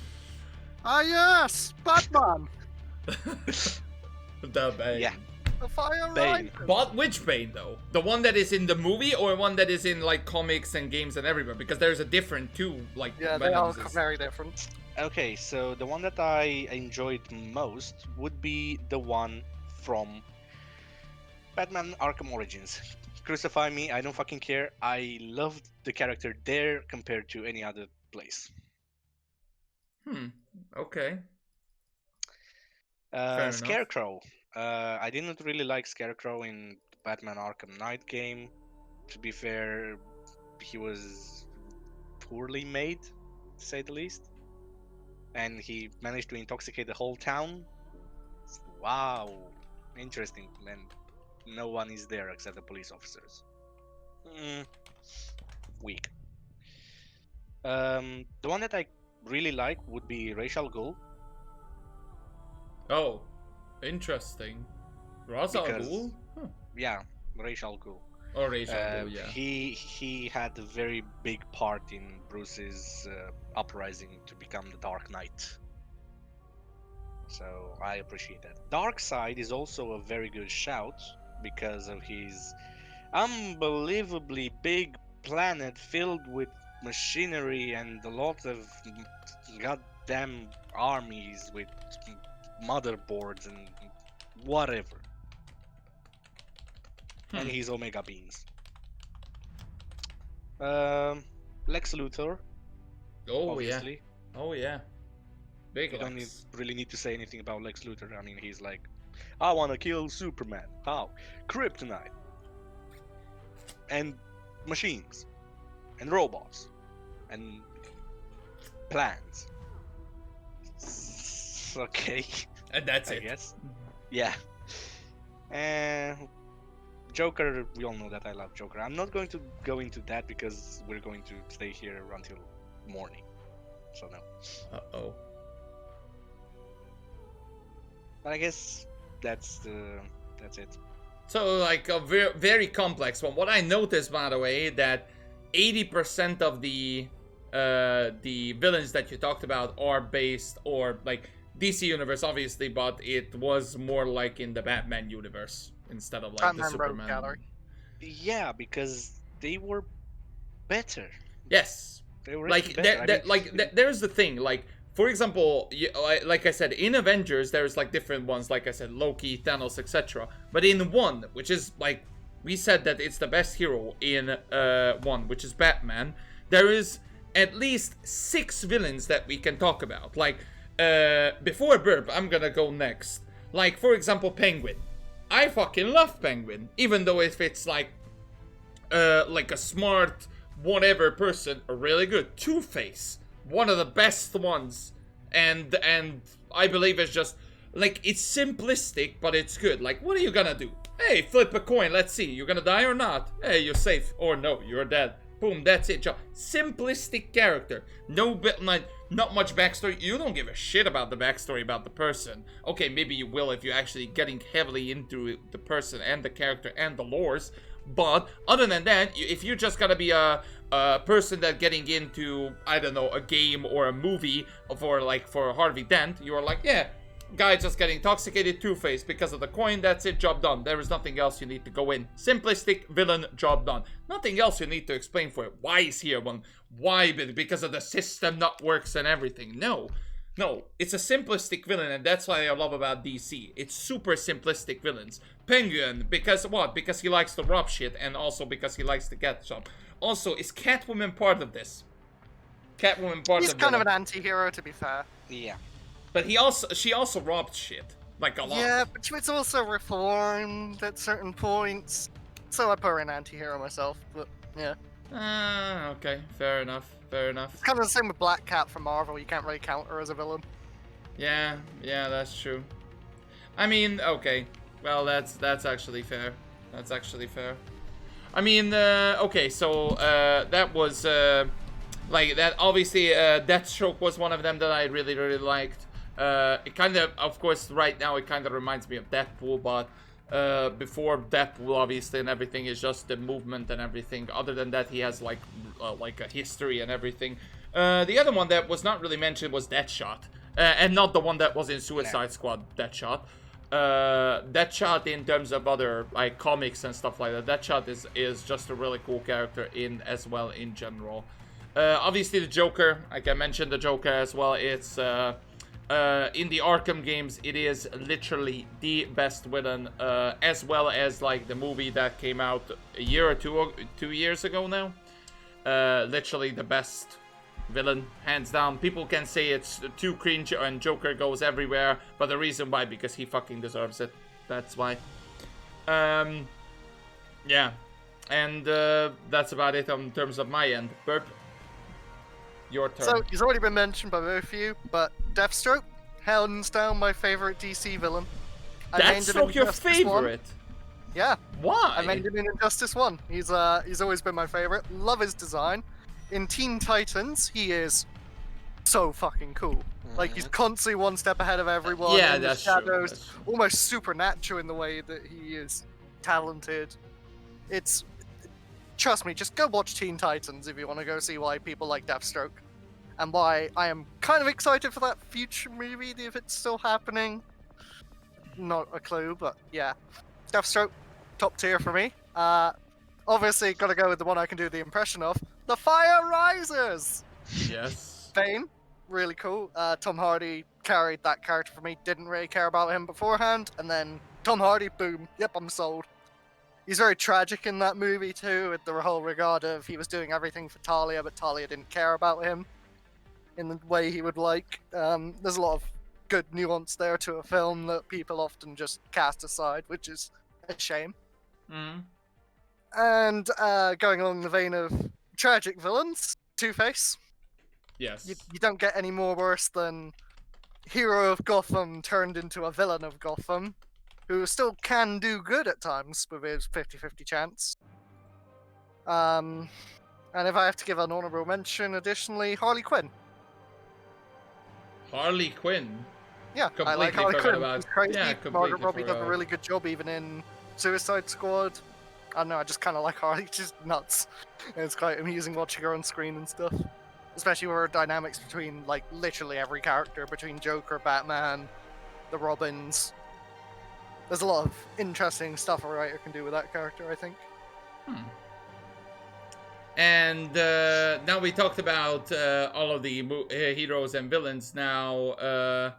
Ah yes! Batman! The Bane. Yeah. The Fire Bane. Rising! But which Bane though? The one that is in the movie or one that is in like comics and games and everywhere? Because there's a different two like Yeah, they are Venoms. very different. Okay, so the one that I enjoyed most would be the one from Batman Arkham Origins. Crucify me, I don't fucking care. I loved the character there compared to any other place. Okay. Fair enough. Scarecrow. I didn't really like Scarecrow in Batman Arkham Knight game. To be fair, he was poorly made, to say the least. And he managed to intoxicate the whole town. Wow, interesting. And no one is there except the police officers. Weak. The one that I really like would be Ra's al Ghul. Oh, interesting. Ra's al Because- Ghul? Huh. Yeah, Ra's al Ghul. Or Ra's al Ghul, yeah. He had a very big part in Bruce's uprising to become the Dark Knight. So I appreciate that. Darkseid is also a very good shout because of his unbelievably big planet filled with machinery and a lot of goddamn armies with motherboards and whatever. and his Omega beams. Lex Luthor, Oh obviously. yeah. Oh yeah. Big You don't Lex. really need to say anything about Lex Luthor. I mean, he's like, I want to kill Superman. How? Kryptonite. And machines. And robots. And plans. Okay. And that's I it. guess. Yeah. And Joker, we all know that I love Joker. I'm not going to go into that because we're going to stay here until morning. So no. Uh-oh. But I guess that's it. So, like, a very complex one. What I noticed, by the way, that 80% of the villains that you talked about are based, or, like, DC Universe, obviously, but it was more like in the Batman universe instead of, like, Batman the Rogue Superman. Gallery. Yeah, because they were better. Yes. They were Like, actually better. there's the thing, like, for example, like I said, in Avengers, there's like different ones, like I said, Loki, Thanos, etc. But in one, which is like, we said that it's the best hero in one, which is Batman, there is at least 6 villains that we can talk about. Like, before Birb, I'm gonna go next. Like, for example, Penguin. I fucking love Penguin, even though if it's like a smart, whatever person, really good. Two-Face. One of the best ones, and I believe it's just like, it's simplistic, but it's good. Like, what are you gonna do? Hey, flip a coin, let's see, you're gonna die or not? Hey, you're safe, or no, you're dead. Boom, that's it. Simplistic character. No bit, not much backstory. You don't give a shit about the backstory about the person. Okay, maybe you will if you're actually getting heavily into the person and the character and the lores. But other than that, if you're just gonna be a person that getting into, I don't know, a game or a movie for Harvey Dent, you are like, yeah, guy just getting intoxicated, Two-Face because of the coin, that's it, job done. There is nothing else you need to go in. Simplistic villain, job done. Nothing else you need to explain for it. Why is he one? Why? Because of the system not works and everything. No, it's a simplistic villain, and that's what I love about DC. It's super simplistic villains. Penguin, because what? Because he likes to rob shit, and also because he likes to get some. Also, is Catwoman part of this? Catwoman part He's of kind of villain. an anti-hero, to be fair. Yeah. But she also robbed shit, like a lot. Yeah, but she was also reformed at certain points. So I put her in anti-hero myself, but yeah. Okay, fair enough. It's kind of the same with Black Cat from Marvel. You can't really count her as a villain. Yeah, that's true. I mean, okay. Well, that's actually fair. That's actually fair. I mean, okay, so that was like that. Obviously, Deathstroke was one of them that I really liked. It kind of course, right now it kind of reminds me of Deadpool, but before Deadpool, obviously, and everything is just the movement and everything. Other than that, he has like a history and everything. The other one that was not really mentioned was Deadshot, and not the one that was in Suicide Squad. Deadshot. Deadshot, in terms of other like comics and stuff like that, Deadshot is just a really cool character in general. Obviously, the Joker, like I mentioned, the Joker as well. It's in the Arkham games, it is literally the best villain, as well as like the movie that came out a year or 2 years ago now. Literally the best villain, hands down. People can say it's too cringe and Joker goes everywhere, but the reason why, because he fucking deserves it. That's why. Yeah, and that's about it in terms of my end. Burp, your turn. So he's already been mentioned by both of you, but Deathstroke, hands down my favorite DC villain. Deathstroke, your favorite? Yeah. Why? I made him in Injustice 1. He's always been my favorite. Love his design. In Teen Titans, he is so fucking cool. Like, he's constantly one step ahead of everyone. Yeah, in the that's shadows, true. almost supernatural in the way that he is talented. Trust me, just go watch Teen Titans if you want to go see why people like Deathstroke. And why I am kind of excited for that future movie, if it's still happening. Not a clue, but yeah. Deathstroke, top tier for me. Obviously, gotta go with the one I can do the impression of. The Fire Rises! Yes. Bane, really cool. Tom Hardy carried that character for me. Didn't really care about him beforehand. And then Tom Hardy, boom. Yep, I'm sold. He's very tragic in that movie too, with the whole regard of he was doing everything for Talia, but Talia didn't care about him in the way he would like. There's a lot of good nuance there to a film that people often just cast aside, which is a shame. Mm. And going along the vein of tragic villains, Two-Face. Yes. You don't get any more worse than hero of Gotham turned into a villain of Gotham, who still can do good at times with his 50-50 chance. And if I have to give an honorable mention, additionally, Harley Quinn. Harley Quinn. Yeah, I like Completely Harley forgot Quinn. about- She's crazy. yeah, Margot completely Robbie does a forgot. really good job even in Suicide Squad. I don't know, I just kind of like Harley. She's nuts. And it's quite amusing watching her on screen and stuff. Especially with her dynamics between, like, literally every character. Between Joker, Batman, the Robins. There's a lot of interesting stuff a writer can do with that character, I think. And now we talked about all of the heroes and villains. Now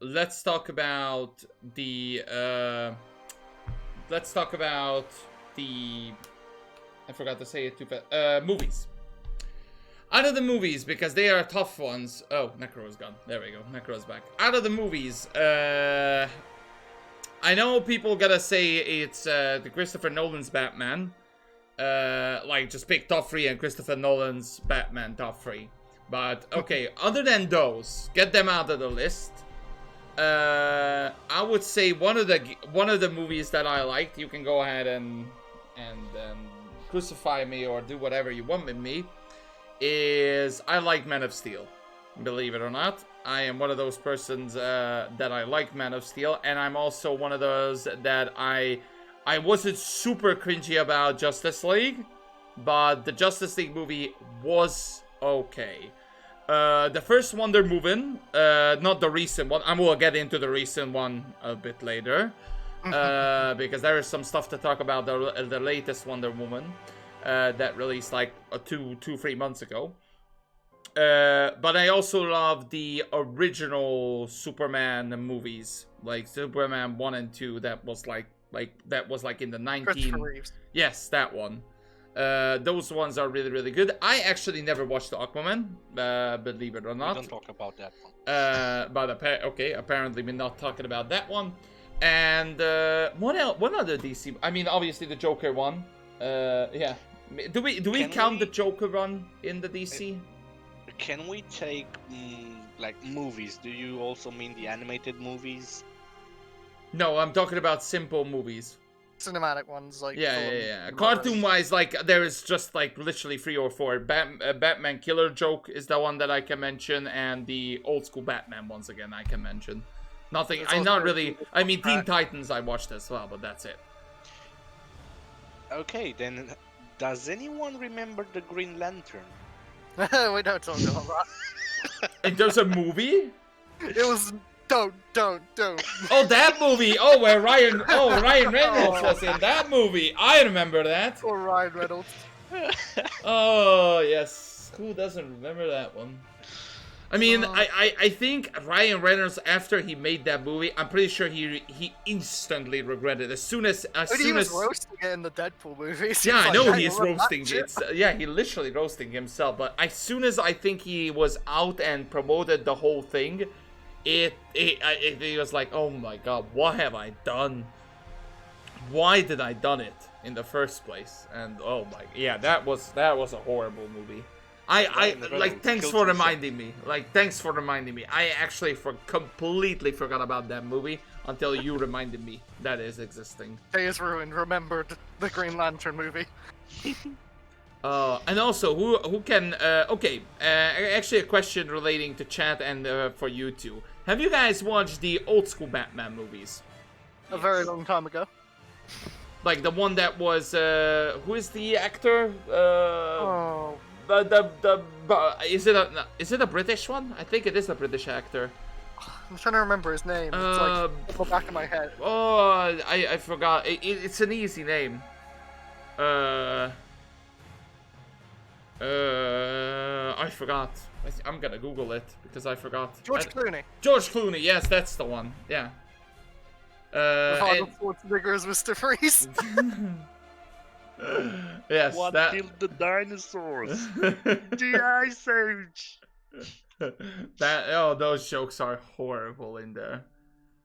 let's talk about the I forgot to say it too fast. Movies. Out of the movies, because they are tough ones. Oh, Necro is gone. There we go. Necro's back. Out of the movies, I know people gotta say it's the Christopher Nolan's Batman. Like, just pick top 3 and Christopher Nolan's Batman top 3. But, okay, other than those, get them out of the list. I would say one of the movies that I liked, you can go ahead and crucify me or do whatever you want with me, is I like Man of Steel. Believe it or not, I am one of those persons that I like Man of Steel, and I'm also one of those that I wasn't super cringy about Justice League, but the Justice League movie was okay. The first Wonder Woman, not the recent one. I will get into the recent one a bit later, because there is some stuff to talk about the latest Wonder Woman that released like 2-3 months ago. But I also love the original Superman movies, like Superman 1 and 2. That was like in the 19. Yes, that one. Those ones are really, really good. I actually never watched the Aquaman, believe it or not. We don't talk about that one. But okay, apparently we're not talking about that one. And what else? What other DC? I mean, obviously the Joker one. Yeah. Do we count the Joker run in the DC? Can we take like movies? Do you also mean the animated movies? No, I'm talking about simple movies. Cinematic ones, like... Yeah. Cartoon-wise, like, there is just, like, literally 3 or 4. Batman Killer Joke is the one that I can mention, and the old-school Batman, once again, I can mention. Nothing... I'm not really... I mean, Teen Titans I watched as well, but that's it. Okay, then, does anyone remember the Green Lantern? We don't talk about that. And there's a movie? It was... Don't. Oh, that movie! Oh, where Ryan Reynolds was in that movie. I remember that. Or Ryan Reynolds. Oh, yes. Who doesn't remember that one? I mean, I think Ryan Reynolds, after he made that movie, I'm pretty sure he instantly regretted it. As soon as he was roasting it in the Deadpool movies. Yeah, I know he's roasting it. Yeah, he literally roasting himself. But as soon as I think he was out and promoted the whole thing, it was like, oh my god, what have I done? Why did I done it in the first place? And oh my, yeah, that was a horrible movie. I like, thanks for reminding me. I actually completely forgot about that movie until you reminded me that is existing. Day is ruined. Remembered the Green Lantern movie. And also, who can? Okay, actually, a question relating to chat and for you two. Have you guys watched the old school Batman movies? A very long time ago. Like the one that was who is the actor? Is it a British one? I think it is a British actor. I'm trying to remember his name. It's like in the back of my head. Oh, I forgot. It's an easy name. I forgot. I'm gonna Google it because I forgot. George Clooney. George Clooney, yes, that's the one. Yeah. With And, Arnold Schwarzenegger as Mr. Freeze. yes, What that. killed the dinosaurs? The Ice Age. Those jokes are horrible in there.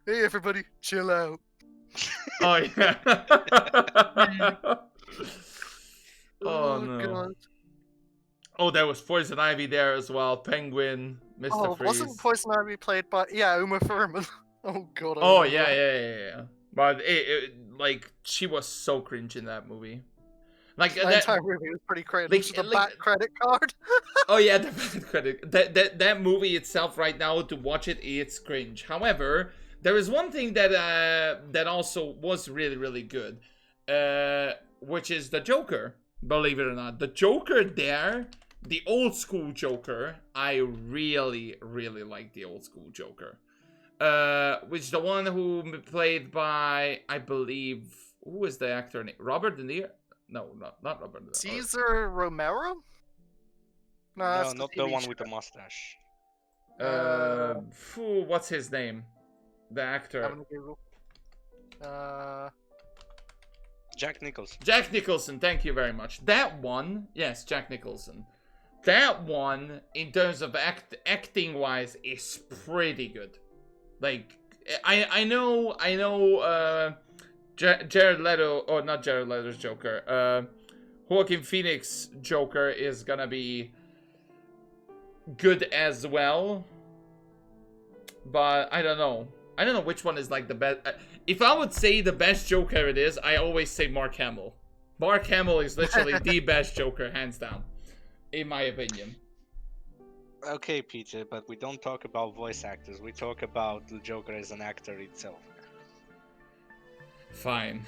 Hey, everybody, chill out. Oh yeah. Oh no. God. Oh, there was Poison Ivy there as well. Penguin, Mr. Oh, Freeze. wasn't Poison Ivy played by Uma Thurman? Oh God. I Oh remember yeah, that. yeah. But like she was so cringe in that movie. Like The entire movie was pretty crazy. like- Just the like- back credit card. Oh yeah, the credit. That movie itself right now, to watch it, it's cringe. However, there is one thing that also was really, really good, which is the Joker. Believe it or not, the Joker there, the old school Joker, I really, really like the old school Joker. Which the one who played by, I believe, who is the actor name? Robert De Niro? No, not Robert De Niro. Caesar Romero? No, No, that's not the the TV one show. with the mustache. What's his name? The actor. I'm gonna Google. Jack Nicholson. Jack Nicholson, thank you very much. That one, yes, Jack Nicholson. That one, in terms of acting wise, is pretty good. Like, I know, Jared Leto, or not Jared Leto's Joker, Joaquin Phoenix Joker is gonna be good as well. But I don't know. I don't know which one is like the best. If I would say the best Joker it is, I always say Mark Hamill. Mark Hamill is literally the best Joker, hands down, in my opinion. Okay, Peter, but we don't talk about voice actors. We talk about the Joker as an actor itself. Fine.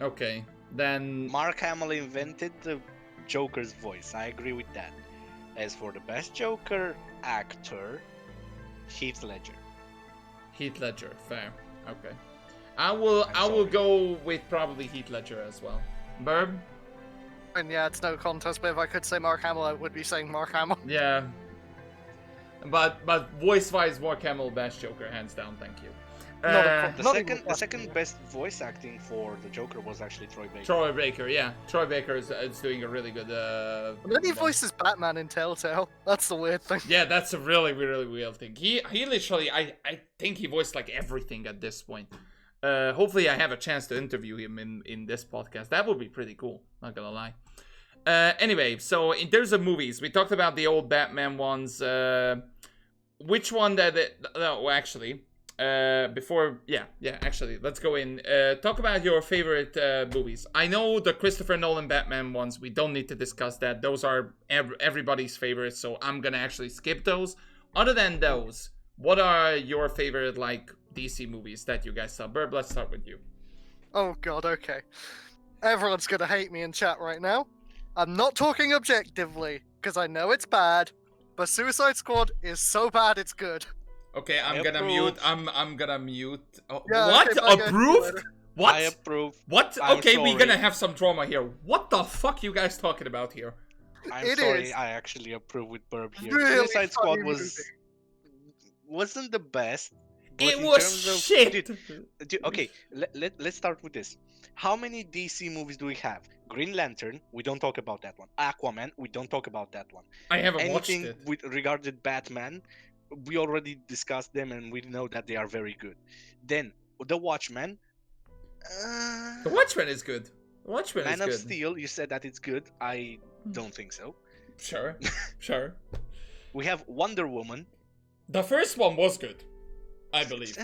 Okay, then... Mark Hamill invented the Joker's voice. I agree with that. As for the best Joker actor, Heath Ledger. Heath Ledger, fair. Okay. I will sorry. go with probably Heath Ledger as well. Birb? And yeah, it's no contest, but if I could say Mark Hamill, I would be saying Mark Hamill. Yeah. But voice-wise, Mark Hamill, best Joker, hands down, thank you. Not a The Not second, even the second best voice acting for the Joker was actually Troy Baker. Troy Baker, yeah. Troy Baker is doing a really good... And then he voices Batman in Telltale. That's the weird thing. Yeah, that's a really, really weird thing. He literally, I think he voiced like everything at this point. Hopefully I have a chance to interview him in this podcast. That would be pretty cool, not gonna lie. Anyway, so in terms of movies, we talked about the old Batman ones. Which one no, actually, actually, let's go in. Talk about your favorite movies. I know the Christopher Nolan Batman ones, we don't need to discuss that. Those are everybody's favorites, so I'm gonna actually skip those. Other than those, what are your favorite, like, DC movies that you guys saw? Birb, let's start with you. Oh God, okay. Everyone's gonna hate me in chat right now. I'm not talking objectively, because I know it's bad, but Suicide Squad is so bad it's good. Okay, I'm I gonna approve. mute. I'm gonna mute. Oh, Yeah, what? okay, bye, guys. Approved? What? I approve. What? I'm Okay, we're sorry. gonna have some drama here. What the fuck you guys talking about here? I'm It sorry, is. I actually approve with Birb here. Really Suicide Squad funny wasn't the best. But It in was terms of- shit. Okay, let's start with this. How many DC movies do we have? Green Lantern, we don't talk about that one. Aquaman, we don't talk about that one. I haven't watched Anything it. with regarded Batman, we already discussed them and we know that they are very good. Then The Watchmen. The Watchmen is good. The Watchmen Man is of good. Steel, you said that it's good. I don't think so. Sure, sure. We have Wonder Woman. The first one was good, I believe.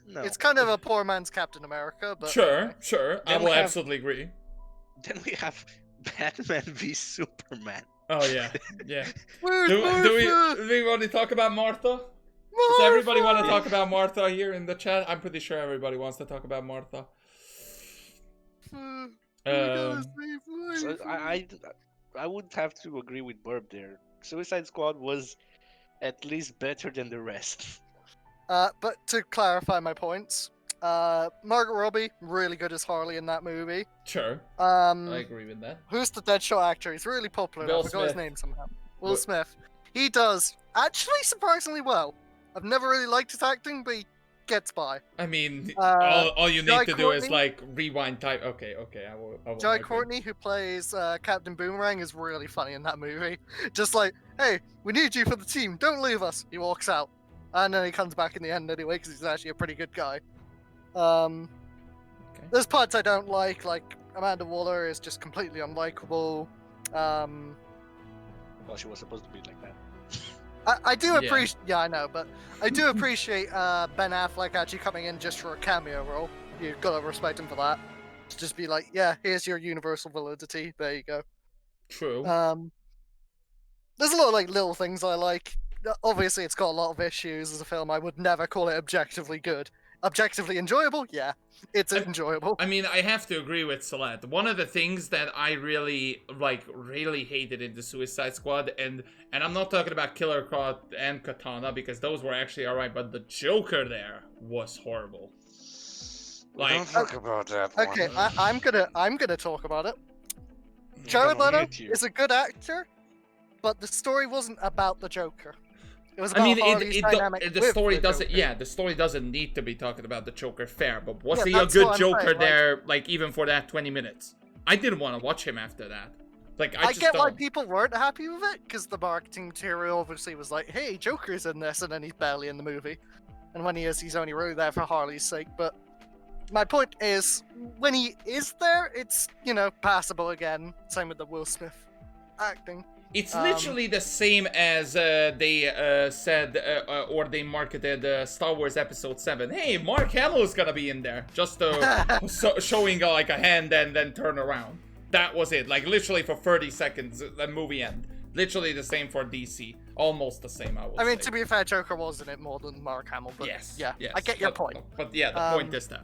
No. It's kind of a poor man's Captain America, but Sure, sure. I Then will we have- absolutely agree. Then we have Batman v Superman. Oh yeah, yeah. Where's Do Martha? we want to talk about Martha? Does everybody want to talk about Martha here in the chat? I'm pretty sure everybody wants to talk about Martha. So I would have to agree with Burb there. Suicide Squad was at least better than the rest. But to clarify my points, Margot Robbie, really good as Harley in that movie. Sure, I agree with that. Who's the Deadshot actor? He's really popular. Will I forgot his Smith. name somehow. Will Will- Smith. He does actually surprisingly well. I've never really liked his acting, but he gets by. I mean, Uh, all you Jai need to do is Courtney? like rewind time. Okay, I will. Jai agree. Courtney, who plays Captain Boomerang, is really funny in that movie. Just like, hey, we need you for the team. Don't leave us. He walks out, and then he comes back in the end anyway because he's actually a pretty good guy. There's parts I don't like Amanda Waller is just completely unlikable. Well, she was supposed to be like that. I do Yeah. appreciate, I know, but I do appreciate Ben Affleck actually coming in just for a cameo role. You've got to respect him for that. To just be like, yeah, here's your universal validity. There you go. True. There's a lot of like little things I like. Obviously, it's got a lot of issues as a film. I would never call it objectively good. Objectively enjoyable, yeah, it's enjoyable. I mean, I have to agree with Salad. One of the things that I really hated in the Suicide Squad, and I'm not talking about Killer Croc and Katana because those were actually alright, but the Joker there was horrible. Like, Don't talk about that one. Okay, I'm gonna talk about it. I'm Jared gonna Leto mute you. is a good actor, but the story wasn't about the Joker. It was I about mean, Harley's dynamic the with story the doesn't. Joker. Yeah, the story doesn't need to be talking about the Joker, fair. But was Yeah, he a that's good what I'm Joker saying, like- there? Like even for that 20 minutes, I didn't want to watch him after that. Like I I just get why don't. people weren't happy with it, because the marketing material obviously was like, hey, Joker's in this, and then he's barely in the movie. And when he is, he's only really there for Harley's sake. But my point is, when he is there, it's, passable again. Same with the Will Smith acting. It's literally the same as they said or they marketed Star Wars Episode 7. Hey, Mark Hamill's gonna be in there, just showing like a hand and then turn around. That was it. Like literally for 30 seconds, the movie end. Literally the same for DC. Almost the same, I would I mean, say. to be fair, Joker was in it more than Mark Hamill, but Yes. yeah, yes, I get your but- point. But yeah, the point is that.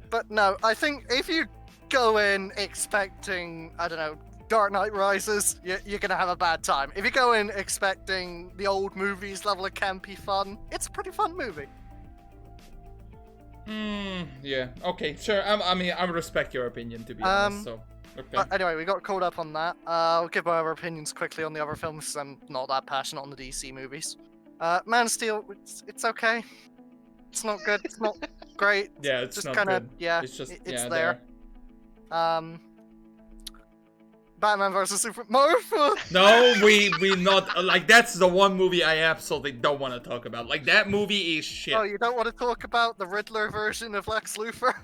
But no, I think if you go in expecting, I don't know, Dark Knight Rises, you're gonna have a bad time. If you go in expecting the old movies level of campy fun, it's a pretty fun movie. Yeah. Okay. Sure. I respect your opinion, to be honest. So. Okay. But anyway, we got caught up on that. I'll give my other opinions quickly on the other films, 'cause I'm not that passionate on the DC movies. Man of Steel, it's okay. It's not good. It's not great. Yeah, it's just not kind of good. yeah. It's just it's yeah, there. Batman vs Super Marvel. No, we not like that's the one movie I absolutely don't want to talk about. Like that movie is shit. Oh, you don't want to talk about the Riddler version of Lex Luthor?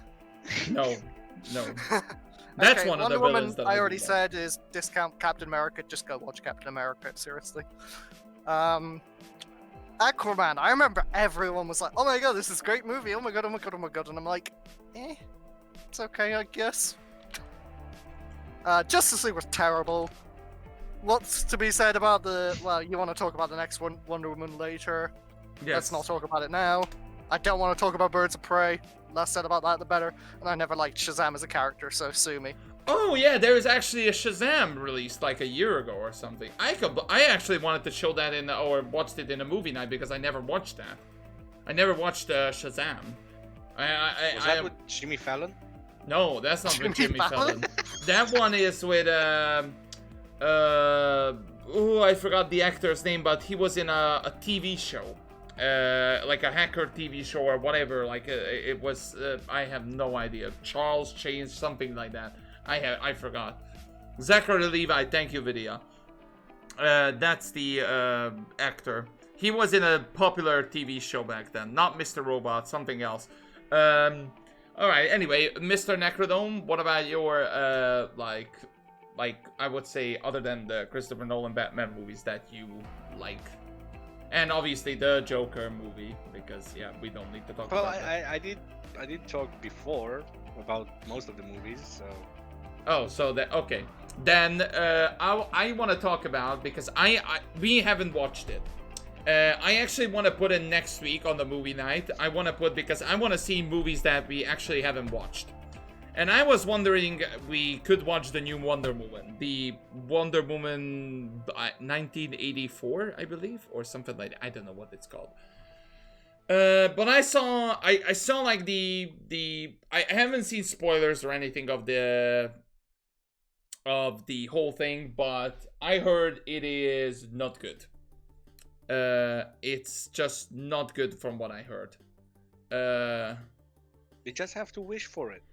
No. That's Okay, one of Wonder the Woman, villains that I I already do said is discount Captain America. Just go watch Captain America, seriously. Aquaman. I remember everyone was like, "Oh my god, this is a great movie! Oh my god, oh my god, oh my god!" And I'm like, it's okay, I guess. Justice League was terrible. What's to be said about well, you want to talk about the next one, Wonder Woman later. Yes. Let's not talk about it now. I don't want to talk about Birds of Prey. Less said about that, the better. And I never liked Shazam as a character, so sue me. Oh yeah, there was actually a Shazam released like a year ago or something. I actually wanted to show that or watched it in a movie night because I never watched that. I never watched Shazam. Was that with Jimmy Fallon? No, that's not with Jimmy Jimmy Fallon? Fallon. That one is with I forgot the actor's name, but he was in a TV show. Like a hacker TV show or whatever. Like it was. I have no idea. Charles Change, something like that. I forgot. Zachary Levi. Thank you, Vidya. That's the actor. He was in a popular TV show back then. Not Mr. Robot. Something else. All right. Anyway, Mr. Necrodome. What about your like I would say other than the Christopher Nolan Batman movies that you like? And obviously the Joker movie, because yeah, we don't need to talk Well, about that. I did talk before about most of the movies, so Oh, so that okay. Then I want to talk about because we haven't watched it. I actually want to put it next week on the movie night. I want to put because I want to see movies that we actually haven't watched. And I was wondering we could watch the new Wonder Woman, the Wonder Woman 1984, I believe, or something like that. I don't know what it's called. But I saw like the I haven't seen spoilers or anything of the whole thing, but I heard it is not good. It's just not good from what I heard. You just have to wish for it.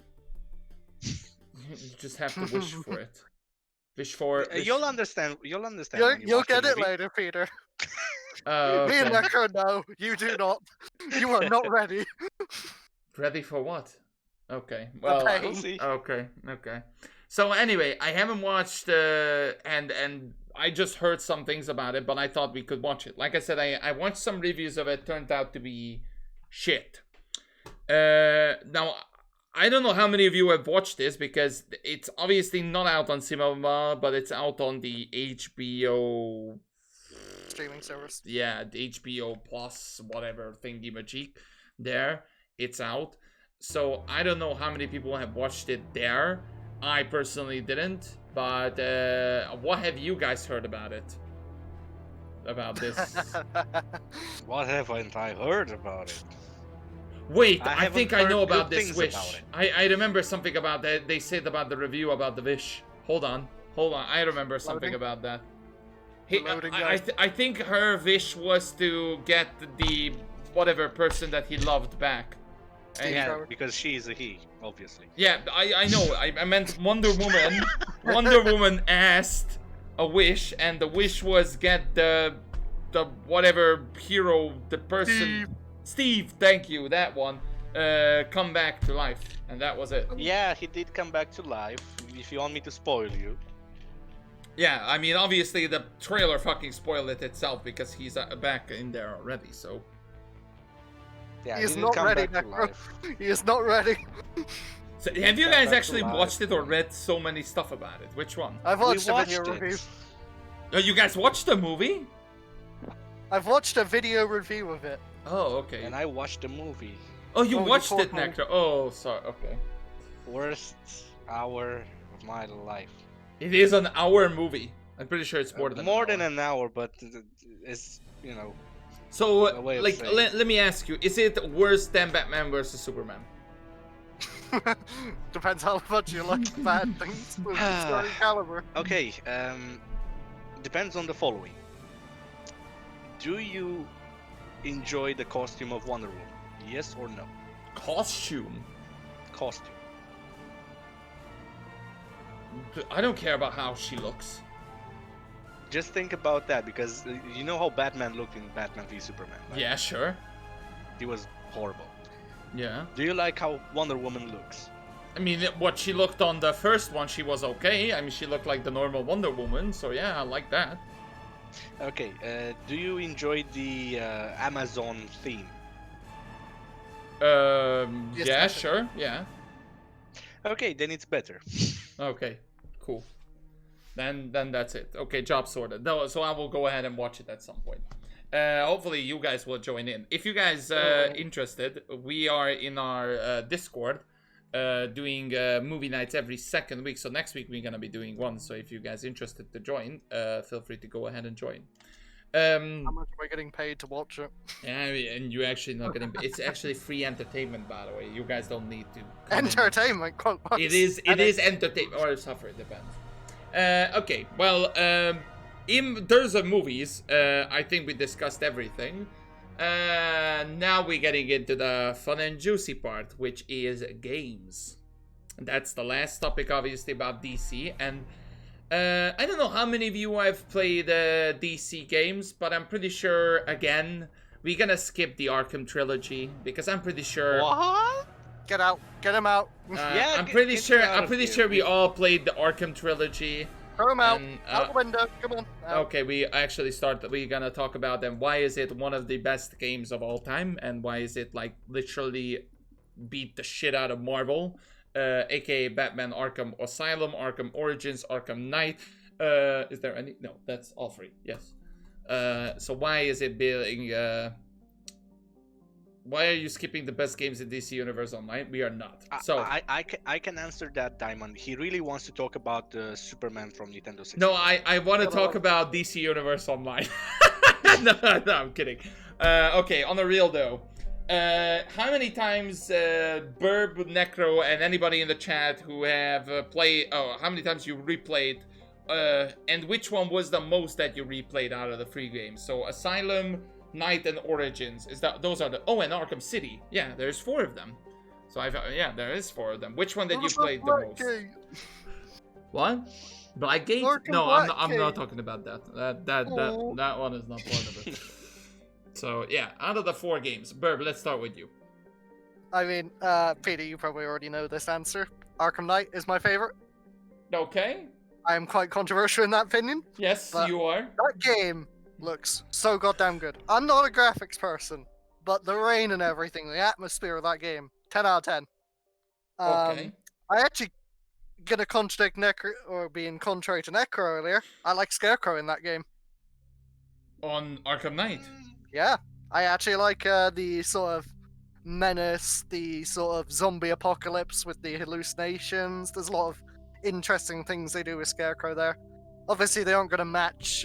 You just have to wish for it. Wish for. You'll understand. You'll understand. when you You'll watch the get it movie. later, Peter. Okay. Me and Necro know. You do not. You are not ready. Ready for what? Okay. Well, pain. We'll see. okay. So anyway, I haven't watched and I just heard some things about it, but I thought we could watch it. Like I said, I watched some reviews of it. Turned out to be shit. Now I don't know how many of you have watched this because it's obviously not out on cinema, but it's out on the HBO Streaming service. yeah, the HBO Plus, whatever thingy-majig. There, it's out. So I don't know how many people have watched it there. I personally didn't, but what have you guys heard about it? About this? What haven't I heard about it? Wait, I I think haven't I know heard good about this things wish. about I remember something about that. They said about the review about the wish. Hold on. I remember something Loading. about that. Loading, guys. I think her wish was to get the whatever person that he loved back. And Yeah, Trevor. because she is a he, obviously. yeah, I know. I meant Wonder Woman. Wonder Woman asked a wish, and the wish was get the whatever hero, the person. Steve, thank you, that one. Come back to life, and that was it. Yeah, he did come back to life. If you want me to spoil you. Yeah, I mean, obviously the trailer fucking spoiled it itself because he's back in there already. So Yeah, He is did not come ready, back to Necro. life. He is not ready. So, have you Come guys back to actually life. watched it or read so many stuff about it? Which one? I've We watched a watched video it. review. Oh, you guys watched the movie? I've watched a video review of it. Oh, okay. And I watched the movie. Oh, you Oh, you watched poor it, fool. Necro. Oh, sorry. Okay. Worst hour of my life. It is an hour movie. I'm pretty sure it's more than an hour, but it's, you know. So, a way of like, saying. let me ask you: is it worse than Batman versus Superman? Depends how much you like bad things with story caliber. Okay, depends on the following. Do you enjoy the costume of Wonder Woman? Yes or no? Costume. Costume. I don't care about how she looks. Just think about that, because you know how Batman looked in Batman v Superman, right? Yeah, sure. He was horrible. Yeah. Do you like how Wonder Woman looks? I mean, what she looked on the first one, she was okay. I mean, she looked like the normal Wonder Woman, so yeah, I like that. Okay, do you enjoy the Amazon theme? Yes, Yeah, definitely. sure, yeah. Okay, then it's better. Okay, cool. Then that's it. Okay, job sorted. No, so I will go ahead and watch it at some point. Hopefully you guys will join in. If you guys interested, we are in our Discord doing movie nights every second week. So next week we're gonna be doing one. So if you guys interested to join, feel free to go ahead and join. How much am I getting paid to watch it? Yeah, and you're actually not getting. It's actually free entertainment, by the way. You guys don't need to. come in. Entertainment, quote marks. It is entertainment or suffer, it depends. Okay, well, in terms of movies, I think we discussed everything. Now we're getting into the fun and juicy part, which is games. That's the last topic, obviously, about DC. And I don't know how many of you have played DC games, but I'm pretty sure, again, we're gonna skip the Arkham trilogy because I'm pretty sure. What? Get out. Get him out. Yeah, I'm pretty get sure. him out I'm of pretty here. sure we all played the Arkham trilogy. Throw him out. And, Out the window. Come on. Out. Okay, we actually we're gonna talk about them. Why is it one of the best games of all time, and why is it like literally beat the shit out of Marvel, aka Batman Arkham Asylum, Arkham Origins, Arkham Knight. Is there any? No, that's all three. Yes. So why is it being? Why are you skipping the best games in DC Universe Online? We are not. So I can answer that, Diamond. He really wants to talk about Superman from Nintendo 64. no, I want to talk about DC Universe Online. no, I'm kidding. Okay, on the real though, how many times Birb, Necro, and anybody in the chat who have played? Oh, how many times you replayed? And which one was the most that you replayed out of the free games? So Asylum, Knight and Origins. Those are the... Oh, and Arkham City. Yeah, there's 4 of them. So yeah, there is 4 of them. Which one did you play the most? What? Blackgate? Arkham No, I'm not Blackgate. talking about that. That one is not part of it. So yeah, out of the 4 games, Birb, let's start with you. I mean, Peter, you probably already know this answer. Arkham Knight is my favorite. Okay. I am quite controversial in that opinion. Yes, But- you are. That game looks so goddamn good. I'm not a graphics person, but the rain and everything, the atmosphere of that game, 10 out of 10. Okay. I actually gonna contradict Necro, or being contrary to Necro earlier. I like Scarecrow in that game. On Arkham Knight. Yeah, I actually like the sort of menace, the sort of zombie apocalypse with the hallucinations. There's a lot of interesting things they do with Scarecrow there. Obviously, they aren't going to match,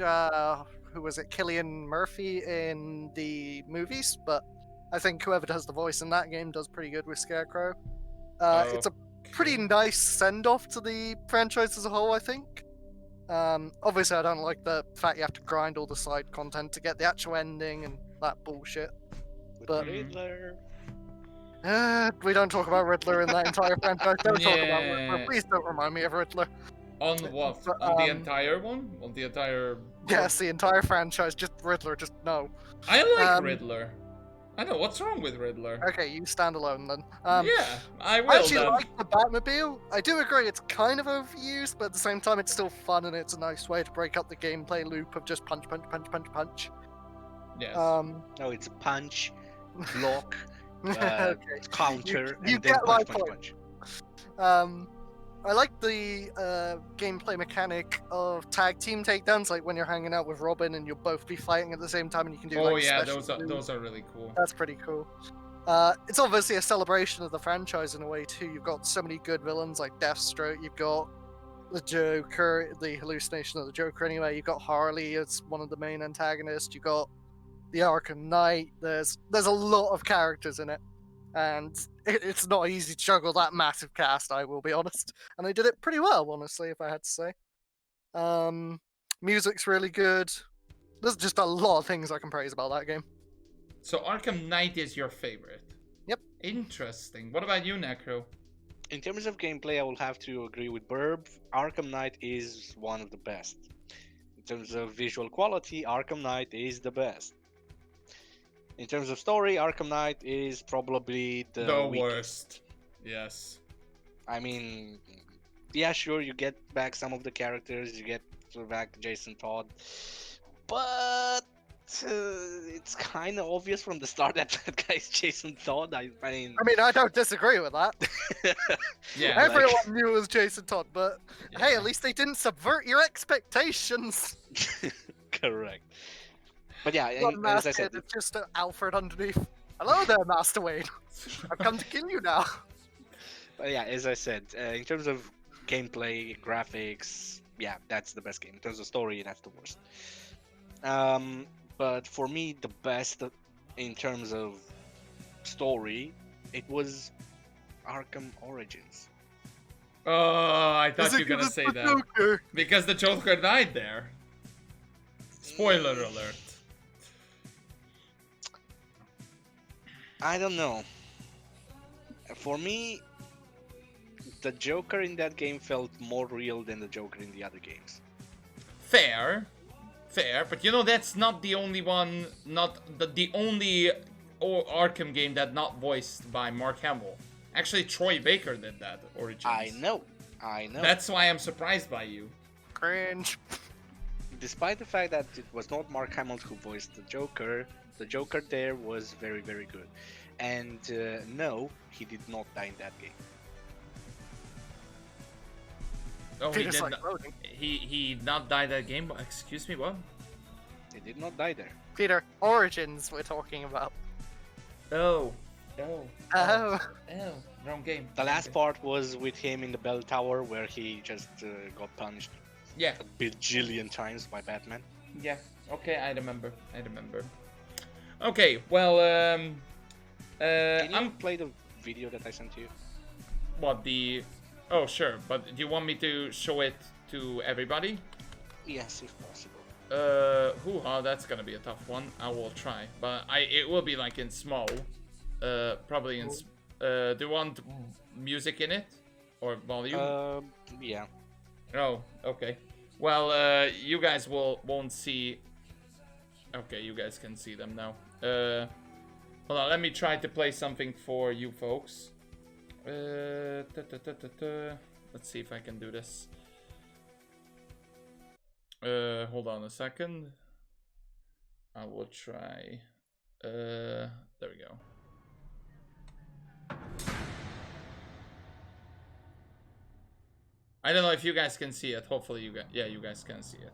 who was it, Cillian Murphy in the movies, but I think whoever does the voice in that game does pretty good with Scarecrow. It's a pretty nice send-off to the franchise as a whole, I think. Obviously, I don't like the fact you have to grind all the side content to get the actual ending and that bullshit. But Riddler. we don't talk about Riddler in that entire franchise. Don't talk about Yeah. Riddler. Please don't remind me of Riddler. On what? But, On the entire one? On the entire... Yes, the entire franchise, just Riddler, just no. I like Um, Riddler. I know, what's wrong with Riddler? Okay, you stand alone then. Yeah, I will I actually then. like the Batmobile. I do agree it's kind of overused, but at the same time it's still fun and it's a nice way to break up the gameplay loop of just punch, punch, punch, punch, punch. Yes. No, it's punch, block, Okay. counter, You and then get my punch, punch, point. punch. I like the gameplay mechanic of tag team takedowns, like when you're hanging out with Robin and you'll both be fighting at the same time and you can do Oh like yeah, special moves. those are really cool. That's pretty cool. It's obviously a celebration of the franchise in a way too. You've got so many good villains like Deathstroke. You've got the Joker, the hallucination of the Joker. Anyway, you've got Harley as one of the main antagonists. You've got the Arkham Knight. There's a lot of characters in it, and it's not easy to juggle that massive cast. I will be honest, and they did it pretty well, honestly, if I had to say. Music's really good. There's just a lot of things I can praise about that game. So Arkham Knight is your favorite? Yep. Interesting. What about you, Necro? In terms of gameplay, I will have to agree with Birb. Arkham Knight is one of the best. In terms of visual quality, Arkham Knight is the best. In terms of story, Arkham Knight is probably the weakest. Worst. Yes. I mean, yeah, sure, you get back some of the characters, you get back Jason Todd, but it's kind of obvious from the start that that guy's Jason Todd. I mean, I don't disagree with that. Yeah. Everyone knew it was Jason Todd, but hey, Yeah. at least they didn't subvert your expectations. correct. But yeah, Not and as I Master said, Kid, it's just Alfred underneath. Hello there, Master Wayne. I've come to kill you now. but yeah, as I said, in terms of gameplay, graphics, yeah, that's the best game. In terms of story, that's the worst. But for me, the best in terms of story, it was Arkham Origins. Oh, I thought Is it you were gonna 'cause say it's the that. Joker? Because the Joker died there. Spoiler alert. I don't know. For me, the Joker in that game felt more real than the Joker in the other games. Fair, but you know that's not the only one, not the only Arkham game that not voiced by Mark Hamill. Actually, Troy Baker did that. Origins. I know. That's why I'm surprised by you. Cringe. Despite the fact that it was not Mark Hamill who voiced the Joker there was very, very good. And no, he did not die in that game. Oh, he Peter's did like not. loading. He not died that game. Excuse me, what? He did not die there. Peter, Origins we're talking about. Oh, wrong game. The last part was with him in the bell tower where he just got punched Yeah, a bajillion times by Batman. yeah. Okay, I remember. Okay, well, Can you I'm play the video that I sent you? what the. Oh, sure, but do you want me to show it to everybody? Yes, if possible. That's gonna be a tough one. I will try, but it will be like in small. Probably in. Do you want music in it or volume? Yeah. Oh, okay. Well, you guys won't see. Okay, you guys can see them now. Hold on, let me try to play something for you folks. Let's see if I can do this. Hold on a second. I will try. There we go. I don't know if you guys can see it. Hopefully you guys, yeah, you guys can see it.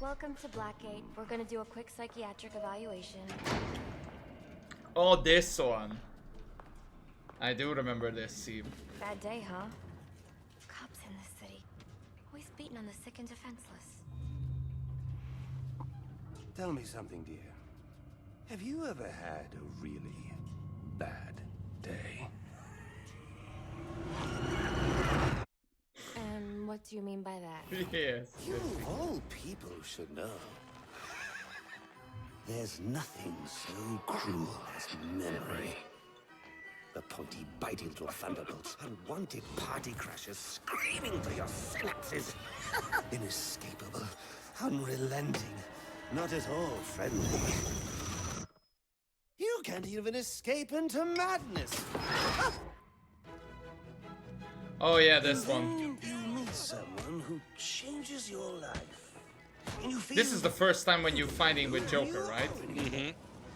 Welcome to Blackgate. We're gonna do a quick psychiatric evaluation. Oh, this one. I do remember this scene. Bad day, huh? Cops in this city. Always beating on the sick and defenseless. Tell me something, dear. Have you ever had a really bad day? What do you mean by that? Yes. You, of all people, should know. There's nothing so cruel as memory. The pointy, bitey little thunderbolts, unwanted party crashers screaming for your synapses. Inescapable, unrelenting, not at all friendly. You can't even escape into madness. Oh yeah, this one. You meet someone who changes your life. And you feel This is the first time when you're fighting with Joker, right? Mm-hmm.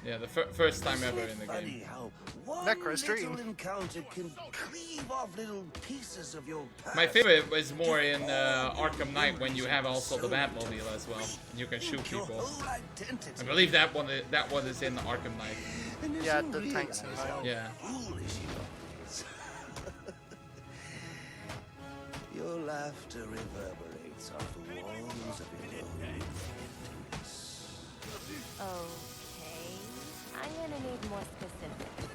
Yeah, the first time ever in the game. how one Necro's dream. little encounter can cleave off little pieces of your past. My favorite was more in Arkham Knight when you have also the Batmobile as well. You can shoot Your people. whole identity. I believe that one is in Arkham Knight. And as Yeah, you the tanks in realize there. how Yeah. foolish you is. Your laughter reverberates off the walls of your own emptiness. Okay. I'm gonna need more specifics.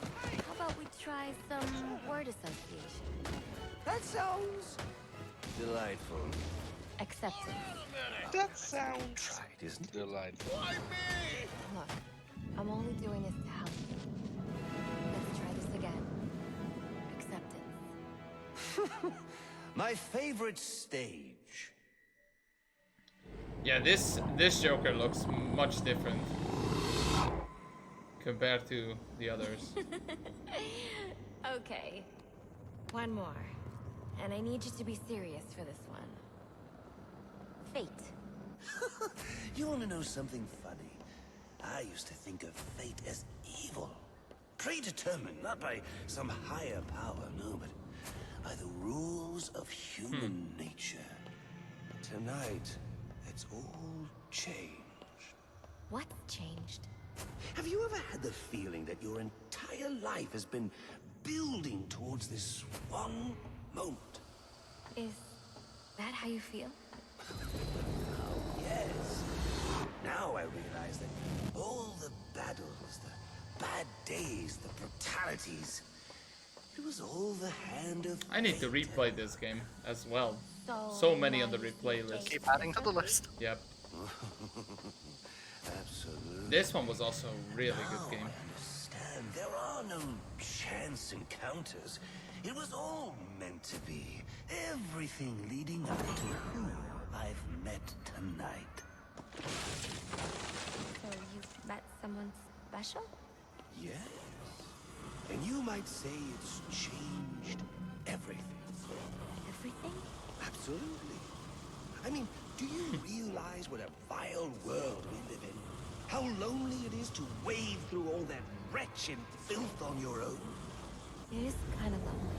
How about we try some word association? That sounds delightful. Acceptance. That sounds Tried, isn't it? delightful. Look, I'm only doing this to help you. Let's try this again. Acceptance. My favorite stage. Yeah, this Joker looks much different compared to the others. Okay. One more. And I need you to be serious for this one. Fate. You want to know something funny? I used to think of fate as evil. Predetermined, not by some higher power, no, but by the rules of human nature. Tonight, it's all changed. What's changed? Have you ever had the feeling that your entire life has been building towards this one moment? Is that how you feel? Yes. Now I realize that all the battles, the bad days, the brutalities, it was all the hand of I need to fate. replay this game as well. So many on the replay list. Keep adding to the list. Yep. Absolutely. This one was also a really good game. I understand. There are no chance encounters. It was all meant to be. Everything leading up to who I've met tonight. So you met someone special? Yes. And you might say it's changed everything. Everything? Absolutely. I mean, do you realize what a vile world we live in? How lonely it is to wade through all that wretched filth on your own? It is kind of lonely.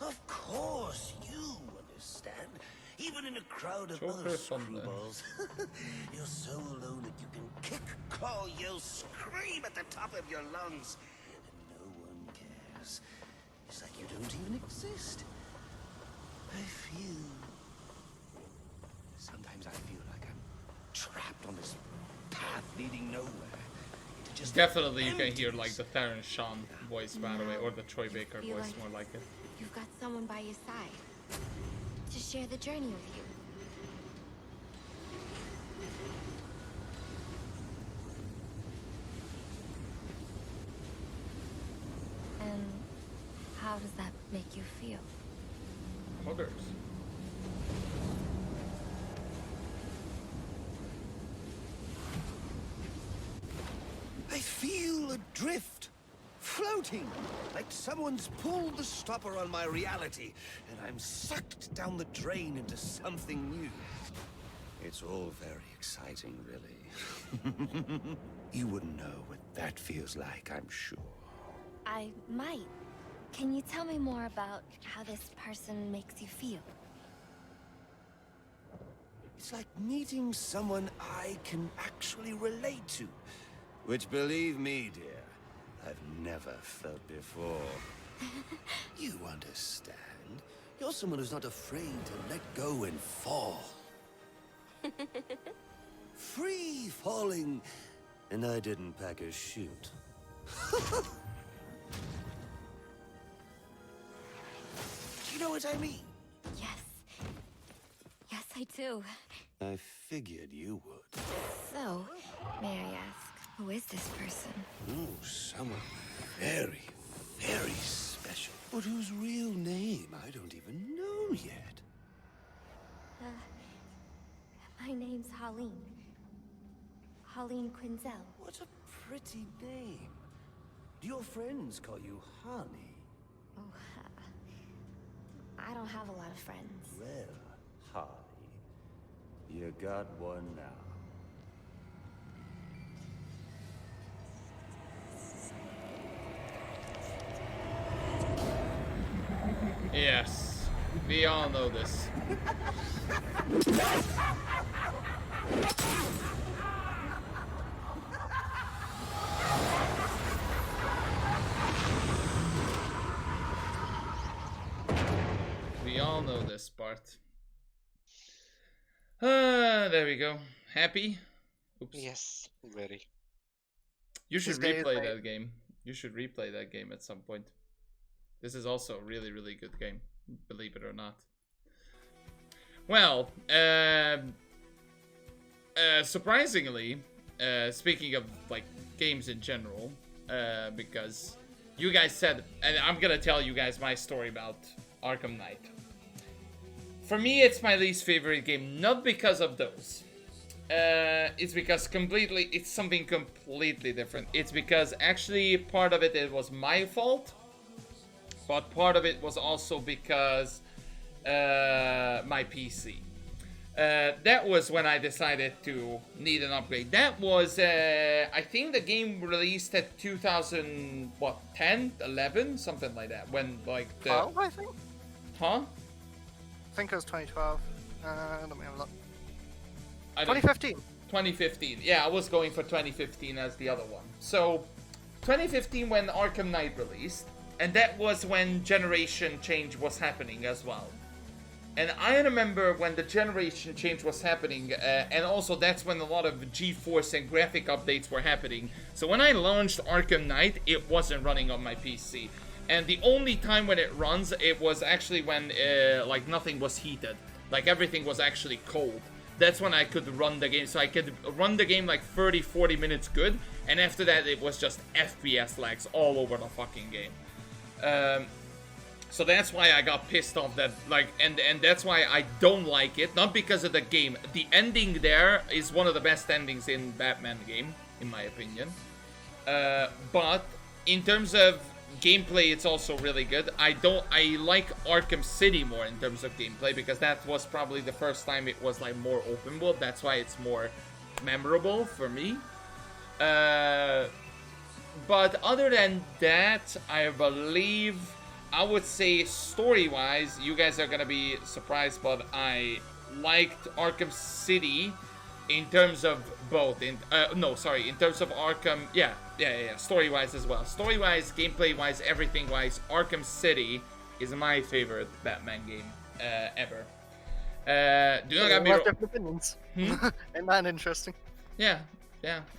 Of course, you understand. Even in a crowd of other Joker from the- screwballs, you're so alone that you can kick, claw, yell, scream at the top of your lungs, and no one cares. It's like you don't even exist. Sometimes I feel like I'm trapped on this path leading nowhere, into just Definitely you can hear like the Terrence Shawn voice, by the way, or the Troy Baker Feel voice, like- more like it. You've got someone by your side to share the journey with you. And how does that make you feel? Others. I feel adrift, floating, like someone's pulled the stopper on my reality, and I'm sucked down the drain into something new. It's all very exciting, really. You wouldn't know what that feels like, I'm sure. I might. Can you tell me more about how this person makes you feel? It's like meeting someone I can actually relate to. Which, believe me, dear, I've never felt before. You understand. You're someone who's not afraid to let go and fall. Free falling, and I didn't pack a chute. Do you know what I mean? Yes. Yes, I do. I figured you would. So, may I ask, who is this person? Oh, someone very, very special. But whose real name I don't even know yet. My name's Harleen. Harleen Quinzel. What a pretty name. Do your friends call you Harley? Oh, I don't have a lot of friends. Well, Harley, you got one now. Yes, we all know this. We all know this part. There we go. Happy? Oops. Yes, very. You should This day is replay late. that game. You should replay that game at some point. This is also a really, really good game, believe it or not. Well, surprisingly, speaking of like games in general, because you guys said, and I'm gonna tell you guys my story about Arkham Knight. For me, it's my least favorite game, not because of those. It's because it's something completely different. It's because actually part of it was my fault, but part of it was also because my PC. That was when I decided to need an upgrade. That was, I think the game released at 2010, 11, something like that. When like the 12, I think? huh? I think it was 2012. Let me have a look. I don't- 2015. 2015. Yeah, I was going for 2015 as the other one. So, 2015 when Arkham Knight released, and that was when generation change was happening as well. And I remember when the generation change was happening, and also that's when a lot of GeForce and graphic updates were happening. So when I launched Arkham Knight, it wasn't running on my PC. And the only time when it runs, it was actually when like nothing was heated. Like everything was actually cold. That's when I could run the game. So I could run the game like 30-40 minutes good, and after that it was just FPS lags all over the fucking game. So that's why I got pissed off that, like, and that's why I don't like it. Not because of the game. The ending there is one of the best endings in Batman game, in my opinion. But in terms of gameplay, it's also really good. I like Arkham City more in terms of gameplay, because that was probably the first time it was like more open world. That's why it's more memorable for me. But other than that, I believe I would say story-wise, you guys are gonna be surprised, but I liked Arkham City in terms of both. In terms of Arkham, yeah, story-wise as well. Story-wise, gameplay-wise, everything-wise, Arkham City is my favorite Batman game ever. Do not get me wrong. Different opinions. Ain't that interesting? Yeah.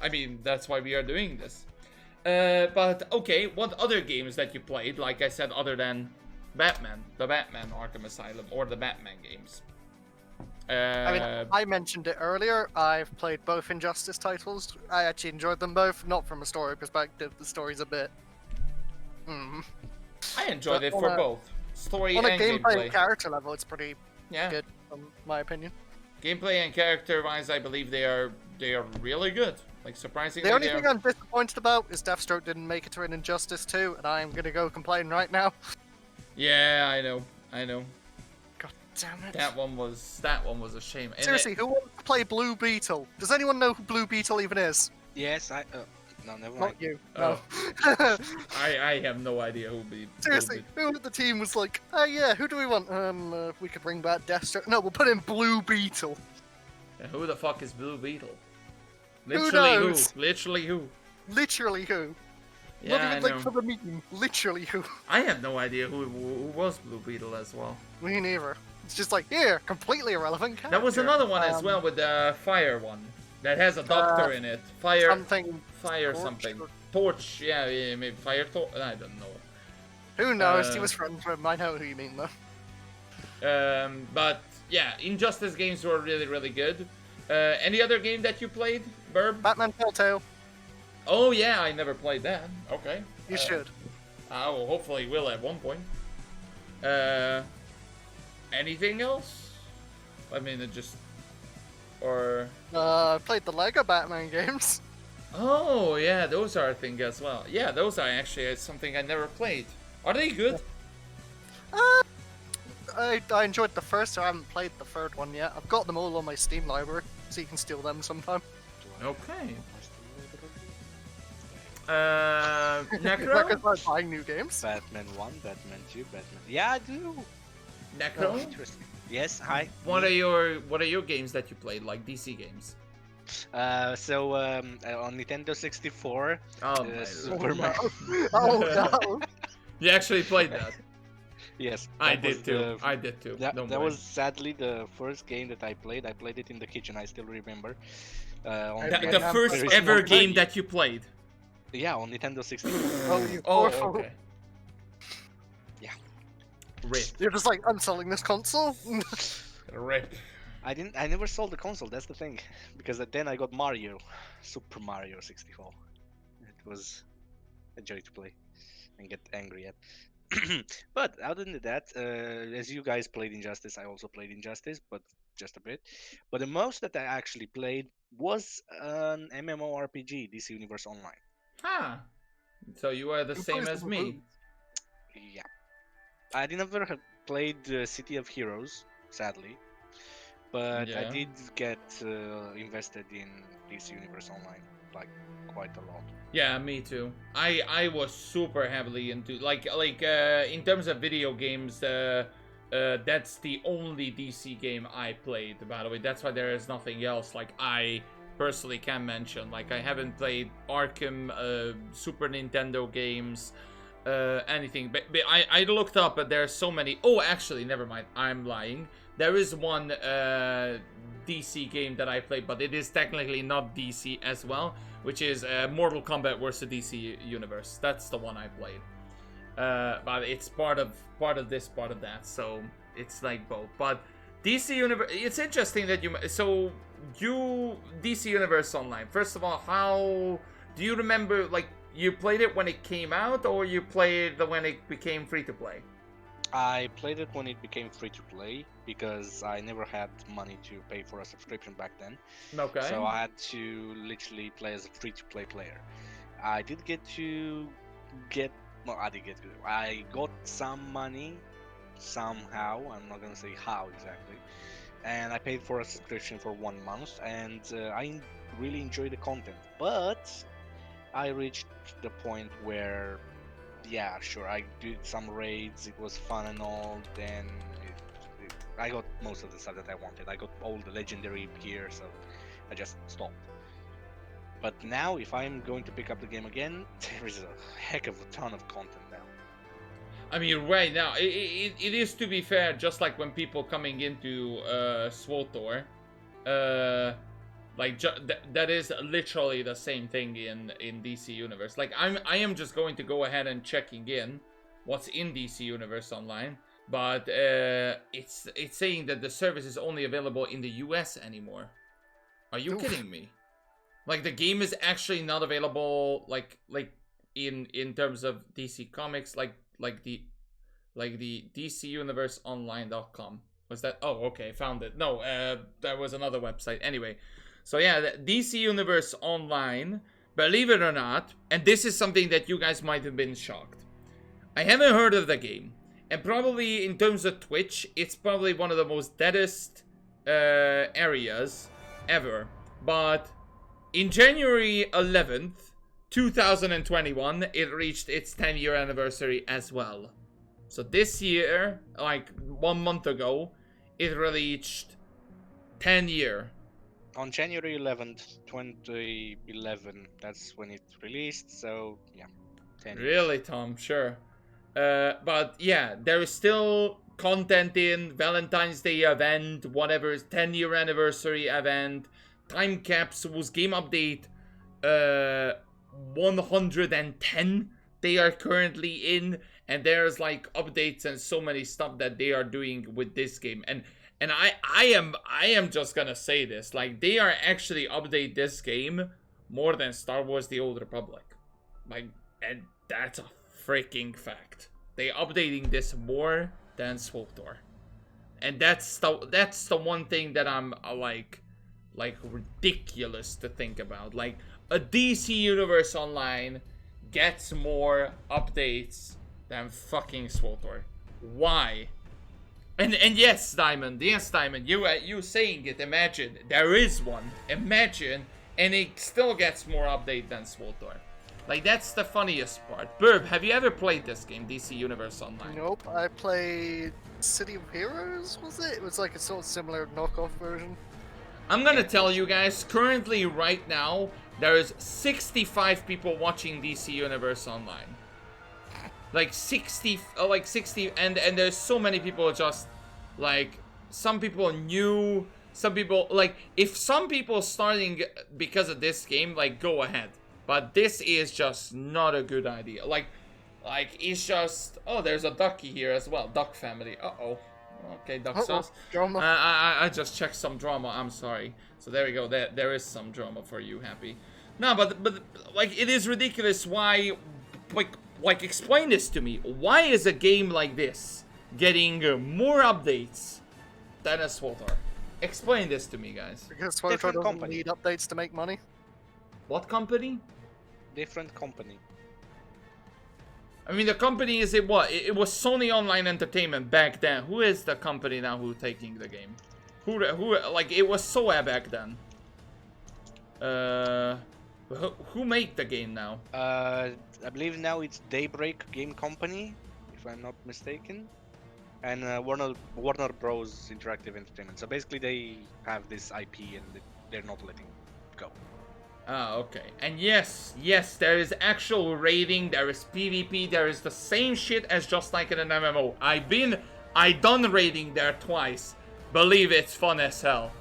I mean, that's why we are doing this. But okay, what other games that you played? Like I said, other than Batman, the Batman Arkham Asylum, or the Batman games. I mean, I mentioned it earlier. I've played both Injustice titles. I actually enjoyed them both, not from a story perspective. The story's a bit. I enjoyed but it on for a- both story On a and gameplay gameplay. and character level, it's pretty Yeah, good, in my opinion. gameplay and character-wise, I believe they are really good. Like surprisingly, The only they thing are... I'm disappointed about is Deathstroke didn't make it to an Injustice 2, and I'm gonna go complain right now. Yeah, I know. God damn it. That one was a shame. And Seriously, who wants to play Blue Beetle? Does anyone know who Blue Beetle even is? Yes, I. No, never mind. Not you. Oh. No. I have no idea who be. Seriously, who at the team was like, oh yeah, who do we want? We could bring back Deathstroke. No, we'll put in Blue Beetle. Who the fuck is Blue Beetle? Who Literally who? knows? Literally who? Literally who? Yeah, Not I even like know. for the meme. Literally who? I have no idea who was Blue Beetle as well. Me neither. It's just like, here, completely irrelevant character. That was another one as well with the fire one that has a doctor in it. Fire Something. Torch something. or- Torch, yeah, maybe fire torch. I don't know. Who knows? He Uh, was friends with him. I know who you mean, though. But yeah, Injustice games were really good. Any other game that you played, Birb? Batman Telltale. Oh yeah, I never played that. Okay. You should. I will hopefully will at one point. Anything else? I mean, it just or I played the Lego Batman games. oh yeah, those are a thing as well. Yeah, those are actually something I never played. Are they good? I enjoyed the first. I haven't played the third one yet. I've got them all on my Steam library, so you can steal them sometime. Okay. Not Necro? because I'm buying new games. Batman 1, Batman 2, Batman. Yeah, I do. Necro? Interesting. Yes, hi. What are your games that you played, like DC games? So on Nintendo 64, Oh, my Super lord. Mario. Oh no! You actually played that? Yes, I that was did too. the- I did too. That, Don't that worry. was sadly the first game that I played. I played it in the kitchen. I still remember. On The- The Yeah, first very ever small game TV. that you played. Yeah, on Nintendo 64. Oh, you Oh, poor fool. okay. Yeah. Rip. You're just like, I'm selling this console. Rip. I never sold the console. That's the thing, because then I got Mario, Super Mario 64. It was a joy to play and get angry at. But other than that, as you guys played Injustice, I also played Injustice, but just a bit. But the most that I actually played was an MMORPG, DC Universe Online. Huh. So you are the Who same plays as the me. movies? Yeah. I never have played City of Heroes, sadly. But I Yeah. did get invested in DC Universe Online, like quite a lot. Yeah, me too. I was super heavily into like in terms of video games. That's the only DC game I played. By the way, that's why there is nothing else. Like I personally can mention. Like I haven't played Arkham, Super Nintendo games, anything. But I looked up, but there are so many. Oh, actually, never mind. I'm lying. There is one DC game that I played, but it is technically not DC as well, which is Mortal Kombat vs. DC Universe. That's the one I played. But it's part of this, part of that, so it's like both. But DC Universe, it's interesting that you DC Universe Online. First of all, how do you remember? Like you played it when it came out, or you played it when it became free to play? I played it when it became free to play because I never had money to pay for a subscription back then. Okay. So I had to literally play as a free to play player. I did get to get. Well, I got some money somehow. I'm not gonna say how exactly. And I paid for a subscription for 1 month, and I really enjoyed the content. But I reached the point where, yeah, sure, I did some raids. It was fun and all. Then I got most of the stuff that I wanted. I got all the legendary gear, so I just stopped. But now, if I'm going to pick up the game again, there is a heck of a ton of content now. I mean, right now, it is, to be fair, just like when people coming into SWTOR, Like that is literally the same thing in DC Universe. Like I am just going to go ahead and checking in what's in DC Universe Online, but it's saying that the service is only available in the US anymore. Are you kidding me? Like the game is actually not available like in terms of DC Comics like the DC Universe Online.com. Was that? Oh, okay, found it. No, that was another website. Anyway, so yeah, the DC Universe Online, believe it or not, and this is something that you guys might have been shocked. I haven't heard of the game, and probably in terms of Twitch, it's probably one of the most deadest areas ever. But in January 11th, 2021, it reached its 10-year anniversary as well. So this year, like 1 month ago, it reached 10 year. On January 11th, 2011, that's when it released, so yeah, 10 years. Really, Tom? Sure. But yeah, there is still content in Valentine's Day event, whatever, 10-year anniversary event, time capsules, game update 110 they are currently in, and there's like updates and so many stuff that they are doing with this game. And I am just gonna say this, like they are actually update this game more than Star Wars The Old Republic. Like, and that's a freaking fact. They updating this more than SWTOR. And that's the one thing that I'm like ridiculous to think about. Like a DC Universe Online gets more updates than fucking SWTOR. Why? And yes, Diamond, you saying it, imagine, there is one, imagine, and it still gets more update than SWTOR. Like, that's the funniest part. Birb, have you ever played this game, DC Universe Online? Nope, I played City of Heroes, was it? It was like a sort of similar knockoff version. I'm gonna tell you guys, currently, right now, there's 65 people watching DC Universe Online. Like 60, and there's so many people just, like, some people new, some people, like, if some people starting because of this game, like, go ahead. But this is just not a good idea. Like, it's just, oh, there's a ducky here as well, duck family, uh-oh. Okay, duck sauce. Drama. I just checked some drama, I'm sorry. So there we go, there is some drama for you, Happy. No, but like, it is ridiculous why, like, explain this to me. Why is a game like this getting more updates than a SWTOR? Explain this to me, guys. Because SWTOR Different doesn't company. need updates to make money. What company? Different company. I mean, the company is it what? It was Sony Online Entertainment back then. Who is the company now who taking the game? Who like, it was SOA back then. Who made the game now? I believe now it's Daybreak Game Company, if I'm not mistaken, and Warner Bros. Interactive Entertainment. So basically, they have this IP and they're not letting it go. Ah, okay. And yes, there is actual raiding, there is PvP, there is the same shit as just like in an MMO. I done raiding there twice. Believe it's fun as hell.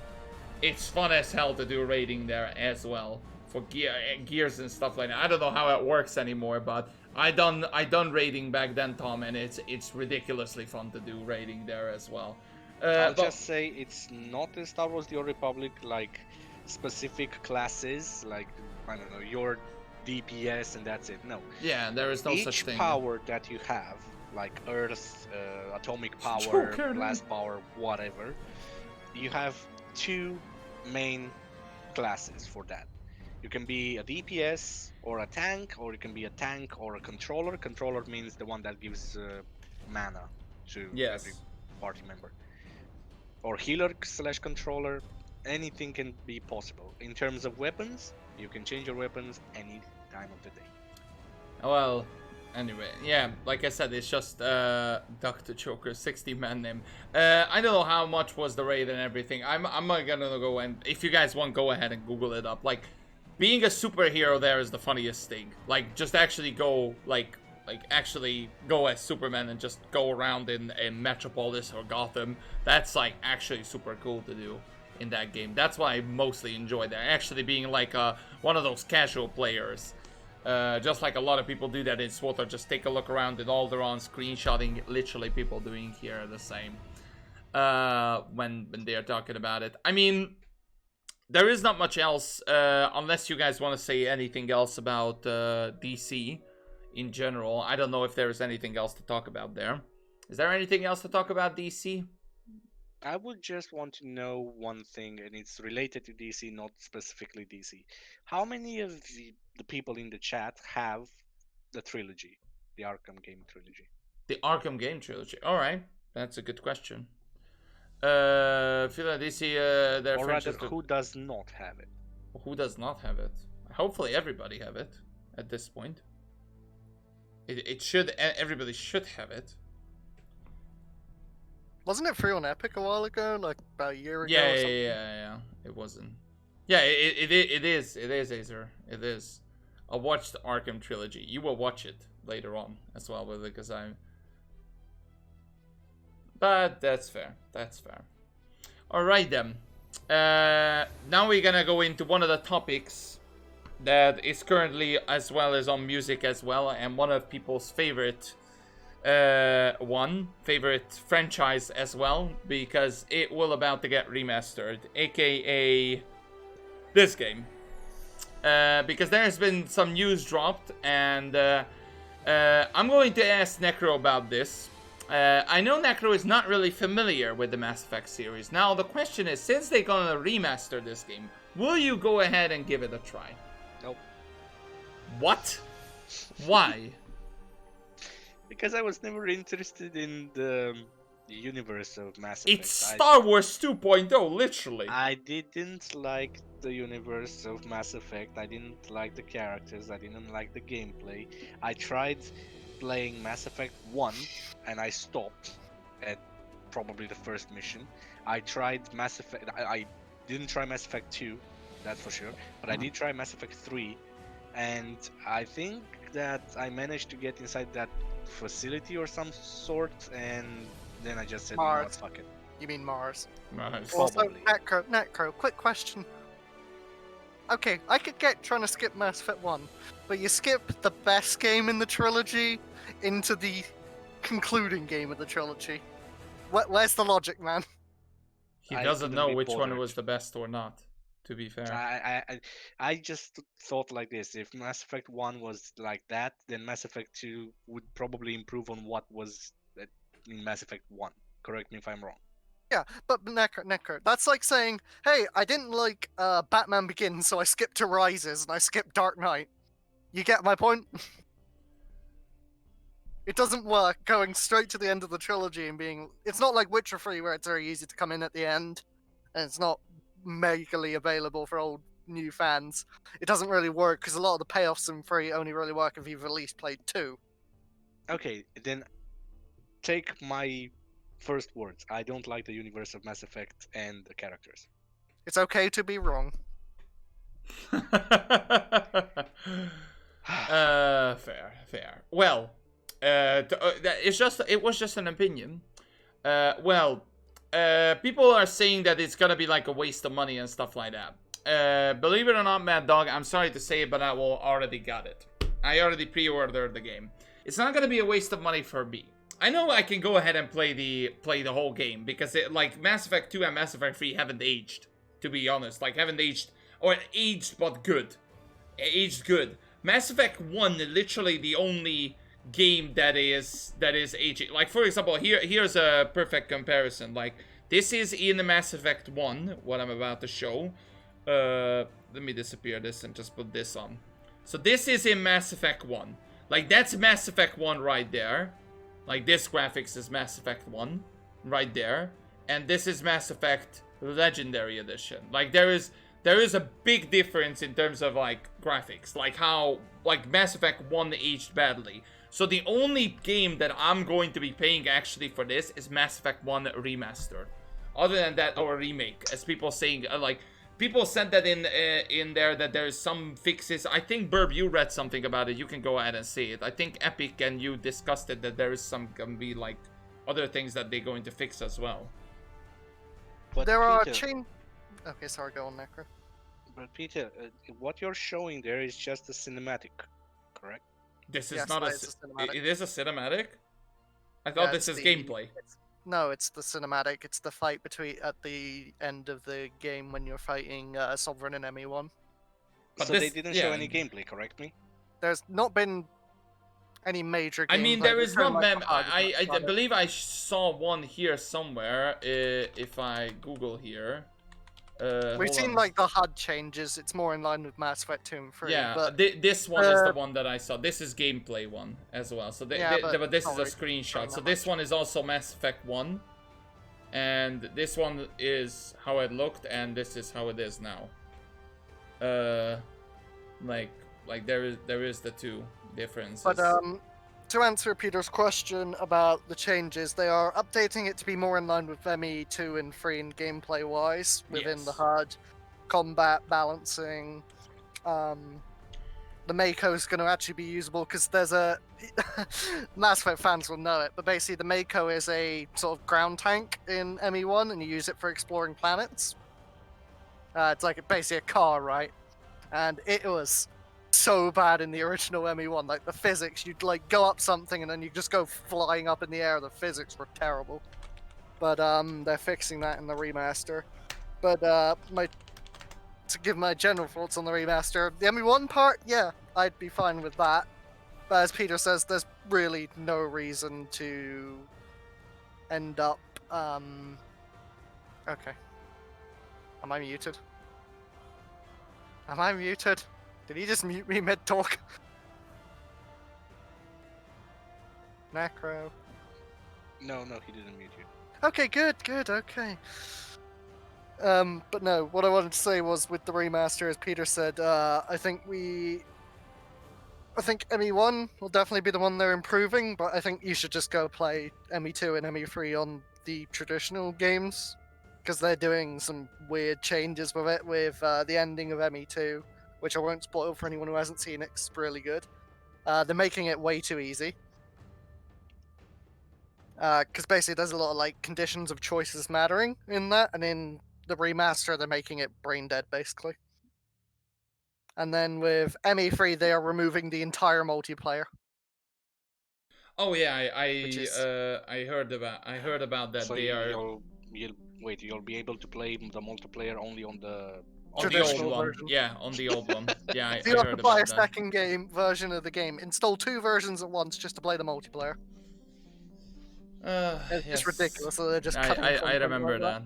It's fun as hell to do raiding there as well. For gears and stuff like that. I don't know how it works anymore, but I done raiding back then, Tom, and it's ridiculously fun to do raiding there as well. I'll just say it's not in Star Wars The Old Republic, like specific classes, like, I don't know, your DPS and that's it. No. Yeah, there is no such thing. Each power that you have, like Earth, atomic power, Joker, blast power, whatever, you have two main classes for that. You can be a DPS or a tank, or you can be a tank or a controller. Controller means the one that gives mana to every party member. Or healer / controller. Anything can be possible. In terms of weapons, you can change your weapons any time of the day. Well, anyway, yeah, like I said, it's just Dr. Joker, 60-man name. I don't know how much was the raid and everything. I'm not gonna go, and if you guys want, go ahead and Google it up. Like, being a superhero there is the funniest thing. Like, just actually go, like actually go as Superman and just go around in Metropolis or Gotham. That's, like, actually super cool to do. in that game. That's why I mostly enjoyed that. Actually being like one of those casual players. Just like a lot of people do that in SWAT, or just take a look around at Alderaan, screenshotting. Literally people doing here the same. When they're talking about it. I mean, there is not much else, unless you guys want to say anything else about DC in general. I don't know if there's anything else to talk about there. Is there anything else to talk about DC? I would just want to know one thing, and it's related to DC, not specifically DC. How many of the people in the chat have the trilogy, the Arkham game trilogy? The Arkham game trilogy. All right, that's a good question. Feel like DC, their Or rather, franchise. who does not have it? Who does not have it? Hopefully, everybody have it at this point. It should. Everybody should have it. Wasn't it free on Epic a while ago, like about a year ago? Yeah, or something? yeah. It wasn't. Yeah, it is. It is, Azer. It is. I watched the Arkham trilogy. You will watch it later on as well, because I'm. But that's fair. That's fair. All right then. Now we're gonna go into one of the topics that is currently as well as on music as well, and one of people's favorite favorite franchise as well, because it will about to get remastered, aka this game. Because there has been some news dropped, and I'm going to ask Necro about this. I know Necro is not really familiar with the Mass Effect series. Now the question is, since they're gonna remaster this game, will you go ahead and give it a try? Nope. What? Why? Because I was never interested in the universe of Mass Effect. It's Star Wars 2.0, literally. I didn't like the universe of Mass Effect. I didn't like the characters. I didn't like the gameplay. I tried playing Mass Effect 1 and I stopped at probably the first mission. I tried Mass Effect. I didn't try Mass Effect 2, that's for sure. But I did try Mass Effect 3, and I think that I managed to get inside that facility or some sort, and then I just said, no, Mars. fuck it. You mean Mars? Nice. Also, Probably. Necro, quick question. Okay, I could get trying to skip Mass Effect 1, but you skip the best game in the trilogy into the concluding game of the trilogy. Where's the logic, man? He I doesn't couldn't know be which one bothered. was the best or not, to be fair. I just thought like this: if Mass Effect 1 was like that, then Mass Effect 2 would probably improve on what was in Mass Effect 1. Correct me if I'm wrong. Yeah, but Necro, that's like saying, hey, I didn't like Batman Begins, so I skipped to Rises and I skipped Dark Knight. You get my point? It doesn't work going straight to the end of the trilogy and being... It's not like Witcher 3 where it's very easy to come in at the end, and it's not megally available for old new fans. It doesn't really work because a lot of the payoffs in 3 only really work if you've at least played 2. Okay, then take my first words. I don't like the universe of Mass Effect and the characters. It's okay to be wrong. Fair. Well, it was just an opinion. People are saying that it's gonna be like a waste of money and stuff like that. Believe it or not, Mad Dog, I'm sorry to say it, but I already got it. I already pre-ordered the game. It's not gonna be a waste of money for me. I know I can go ahead and play the whole game, because like Mass Effect 2 and Mass Effect 3 haven't aged, to be honest. Like, haven't aged, or aged but good. Aged good. Mass Effect 1, literally the only game that is aging. Like, for example, here's a perfect comparison. Like, this is in the Mass Effect 1, what I'm about to show. Let me disappear this and just put this on. So this is in Mass Effect 1. Like, that's Mass Effect 1 right there. Like, this graphics is Mass Effect 1 right there. And this is Mass Effect Legendary Edition. Like, there is a big difference in terms of, like, graphics. Like, how, like, Mass Effect 1 aged badly. So the only game that I'm going to be paying actually for this is Mass Effect 1 Remastered. Other than that, or remake, as people saying, like, people said that in there that there's some fixes. I think, Birb, you read something about it. You can go ahead and see it. I think Epic and you discussed it, that there is some gonna be, like, other things that they're going to fix as well. But There are Peter, Okay, sorry, go on, Necro. But Peter, what you're showing there is just a cinematic, correct? This is Yes, not a. it's a cinematic. It is a cinematic. I Yeah, thought this it's is the- gameplay. No, it's the cinematic. It's the fight at the end of the game when you're fighting Sovereign and ME1. But So they this- didn't yeah. show any gameplay, correct me? There's not been any major I mean, gameplay. there They've is shown, not. like, Mem- the hard I stuff about it. believe I saw one here somewhere. If I Google here. We've hold seen on. like the HUD changes. It's more in line with Mass Effect 2 and 3. Yeah, but this one is the uh, one that I saw. This is gameplay one as well. So Yeah, but this not is a really screenshot. showing So that this one is also Mass Effect 1. And this one is how it looked, and this is how it is now. Like there is the two differences. But to answer Peter's question about the changes, they are updating it to be more in line with ME2 and 3 in gameplay wise within the Yes. HUD, combat balancing. The Mako is going to actually be usable because there's a Mass Effect fans will know it, but basically the Mako is a sort of ground tank in ME1, and you use it for exploring planets. It's like basically a car, right? And it was so bad in the original ME1. Like the physics, you'd like go up something and then you just go flying up in the air. The physics were terrible. But they're fixing that in the remaster. But to give my general thoughts on the remaster, the ME1 part, yeah, I'd be fine with that. But as Peter says, there's really no reason to end up. Okay. Am I muted? Am I muted? Did he just mute me mid-talk? Necro. No, he didn't mute you. Okay, good, okay. But no, what I wanted to say was with the remaster, as Peter said, I think ME1 will definitely be the one they're improving, but I think you should just go play ME2 and ME3 on the traditional games, because they're doing some weird changes with it, with the ending of ME2, which I won't spoil for anyone who hasn't seen it, 'cause it's really good. They're making it way too easy. Because basically there's a lot of like conditions of choices mattering in that, and in the remaster they're making it brain dead basically. And then with ME3 they are removing the entire multiplayer. Oh yeah, Which is- I heard about that. So they are you'll be able to play the multiplayer only on the on the old traditional one. version. Yeah, on the old one. Yeah, I So you have heard to buy a about that. second game version of the game. Install 2 versions at once just to play the multiplayer. It's Yes. ridiculous. So they're just cutting I content remember like that.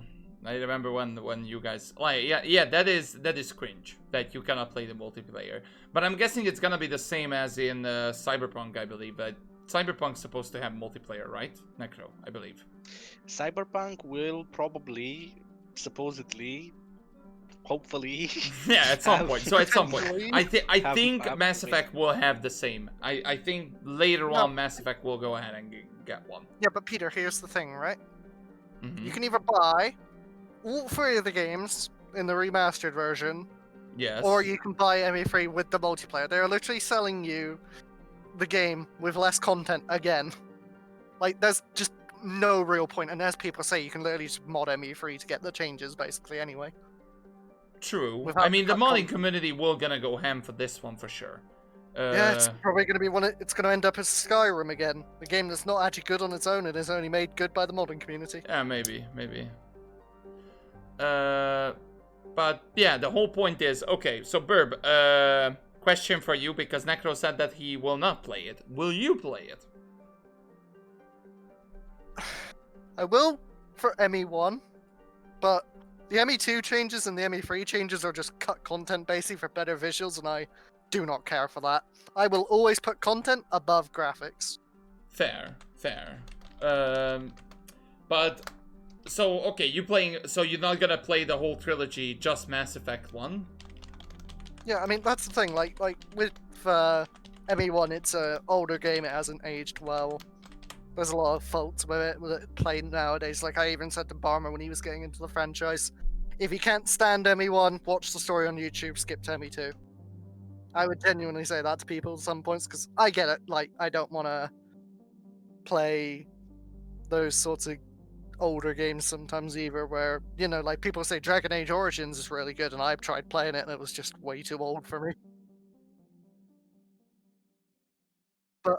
I remember when you guys like yeah that is cringe that you cannot play the multiplayer. But I'm guessing it's gonna be the same as in Cyberpunk, I believe. But Cyberpunk's supposed to have multiplayer, right? Necro, I believe. Cyberpunk will probably, supposedly, hopefully. Yeah, at some have- point. So at some point, Potentially. I Have- think have Mass to Effect will have the same. I think later No. on Mass Effect will go ahead and get one. Yeah, but Peter, here's the thing, right? Mhm. You can either buy all 3 of the games in the remastered version, Yes. or you can buy ME3 with the multiplayer. They're literally selling you the game with less content again. Like, there's just no real point. And as people say, you can literally just mod ME3 to get the changes, basically, anyway. True. without I mean, the cut modding content. community will gonna go ham for this one for sure. Yeah, it's probably going to be it's going to end up as Skyrim again. A game that's not actually good on its own and is only made good by the modding community. Yeah, maybe. But yeah, the whole point is okay. So Birb, question for you because Necro said that he will not play it. Will you play it? I will for ME1, but the ME2 changes and the ME3 changes are just cut content basically for better visuals, and I do not care for that. I will always put content above graphics. Fair. But so okay, so you're not gonna play the whole trilogy, just Mass Effect 1? Yeah, I mean that's the thing. Like with ME1, it's an older game. It hasn't aged well. There's a lot of faults with it played nowadays. Like I even said to Barmer when he was getting into the franchise, if you can't stand ME1, watch the story on YouTube. Skip to ME2. I would genuinely say that to people at some points because I get it. Like I don't want to play those sorts of older games sometimes either, where, you know, like people say Dragon Age Origins is really good, and I've tried playing it and it was just way too old for me. But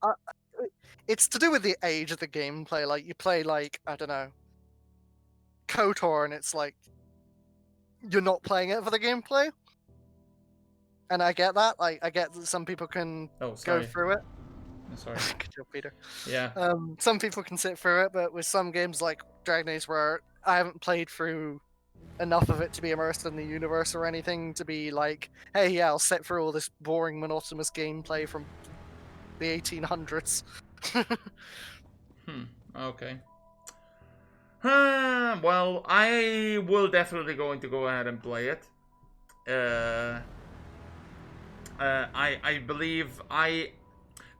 I, it's to do with the age of the gameplay. Like you play like, I don't know, KOTOR, and it's like you're not playing it for the gameplay. And I get that. Like I get that some people can Oh, go sorry. through it. Sorry. Good job, Peter. Yeah. Some people can sit through it, but with some games like Dragon Age, where I haven't played through enough of it to be immersed in the universe or anything, to be like, hey, yeah, I'll sit through all this boring, monotonous gameplay from the 1800s. Okay. Well, I will definitely going to go ahead and play it. I believe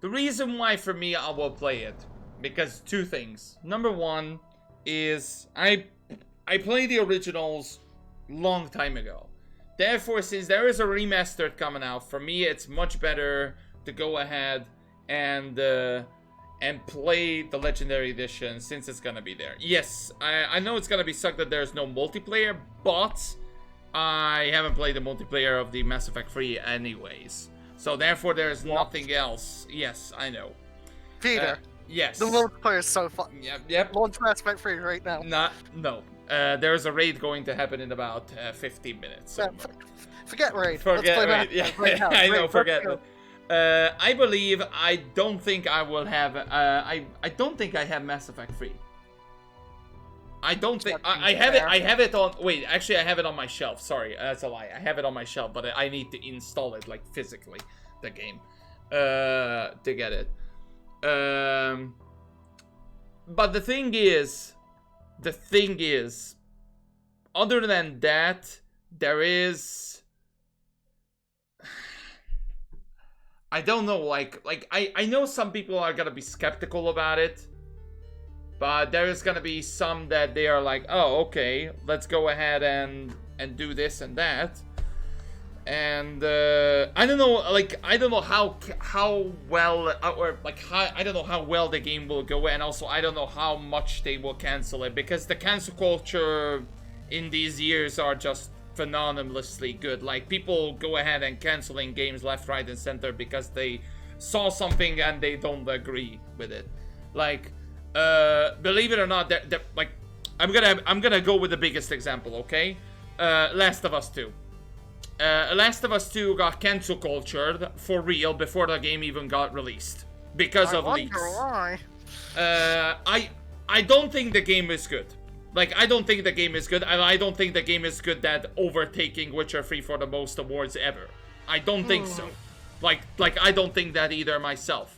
the reason why for me I will play it, because two things. Number one is I played the originals long time ago. Therefore, since there is a remastered coming out, for me it's much better to go ahead and play the Legendary Edition since it's gonna be there. Yes, I know it's gonna be sucked that there's no multiplayer, but I haven't played the multiplayer of the Mass Effect 3 anyways. So therefore there's nothing else. Yes, I know. Peter, yes. the multiplayer is so fun. Yep. Launch Mass Effect 3 right now. No. There's a raid going to happen in about 15 minutes. So. Forget raid. Forget Let's play raid. Mass Yeah, right now. I know. Raid, Forget let's it. I believe I don't think I will have. I don't think I have Mass Effect 3. I don't think I have it. I have it on. Wait, actually, I have it on my shelf. Sorry, that's a lie. I have it on my shelf, but I need to install it like physically, the game, to get it. But the thing is, other than that, there is. I don't know. Like I know some people are gonna be skeptical about it. But there is gonna be some that they are like, oh, okay, let's go ahead and do this and that. And I don't know, like I don't know how well or like how I don't know how well the game will go, and also I don't know how much they will cancel it, because the cancel culture in these years are just phenomenally good. Like people go ahead and canceling games left, right, and center because they saw something and they don't agree with it. Like. Believe it or not, like I'm gonna go with the biggest example, okay? Last of Us 2. Last of Us 2 got cancel cultured for real before the game even got released because of leaks. Why? I don't think the game is good. Like I don't think the game is good, and I don't think the game is good at overtaking Witcher 3 for the most awards ever. I don't think so. Like I don't think that either myself.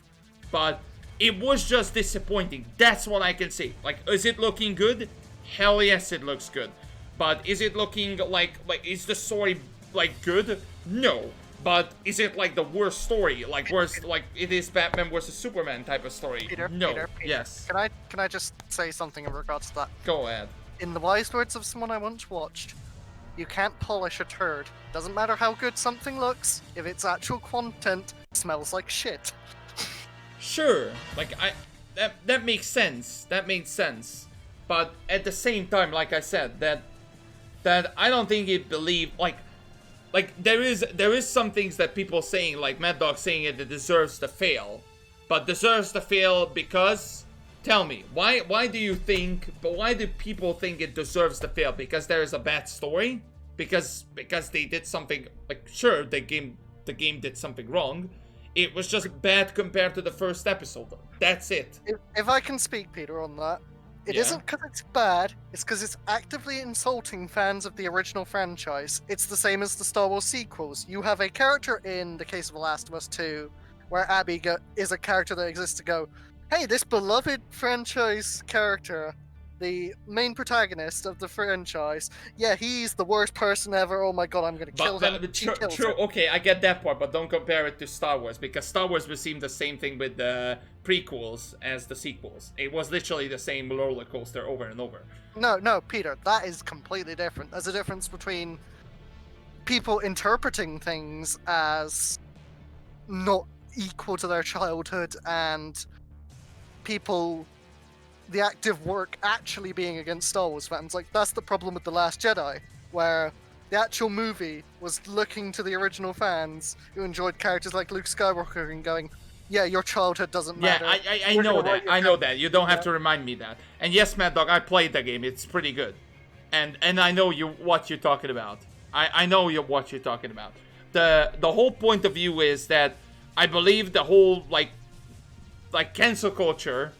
But it was just disappointing. That's what I can say. Like, is it looking good? Hell yes, it looks good. But is it looking like is the story like good? No. But is it like the worst story? Like worse, like it is Batman versus Superman type of story? Peter, No. Peter, Yes. Can I just say something in regards to that? Go ahead. In the wise words of someone I once watched, you can't polish a turd. Doesn't matter how good something looks, if its actual content smells like shit. Sure, like that makes sense. That makes sense. But at the same time, like I said, that I don't think it like there is some things that people saying, like Mad Dog saying it deserves to fail, but deserves to fail because, tell me, why do you think? But why do people think it deserves to fail? Because there is a bad story? Because they did something, like, sure, the game did something wrong. It was just bad compared to the first episode. That's it. If I can speak, Peter, on that, it isn't because it's bad, it's because it's actively insulting fans of the original franchise. It's the same as the Star Wars sequels. You have a character in the case of The Last of Us 2, where Abby is a character that exists to go, hey, this beloved franchise character, the main protagonist of the franchise, yeah, he's the worst person ever, oh my god, I'm gonna kill him. True, okay, I get that part, but don't compare it to Star Wars, because Star Wars received the same thing with the prequels as the sequels. It was literally the same roller coaster over and over. No, Peter, that is completely different. There's a difference between people interpreting things as not equal to their childhood, and people, the active work actually being against Star Wars fans. Like, that's the problem with The Last Jedi, where the actual movie was looking to the original fans who enjoyed characters like Luke Skywalker and going, yeah, your childhood doesn't matter. Yeah, I know that. I know that. You don't have to remind me that. And yes, Mad Dog, I played the game. It's pretty good. And I know what you're talking about. I know what you're talking about. The whole point of view is that I believe the whole like cancel culture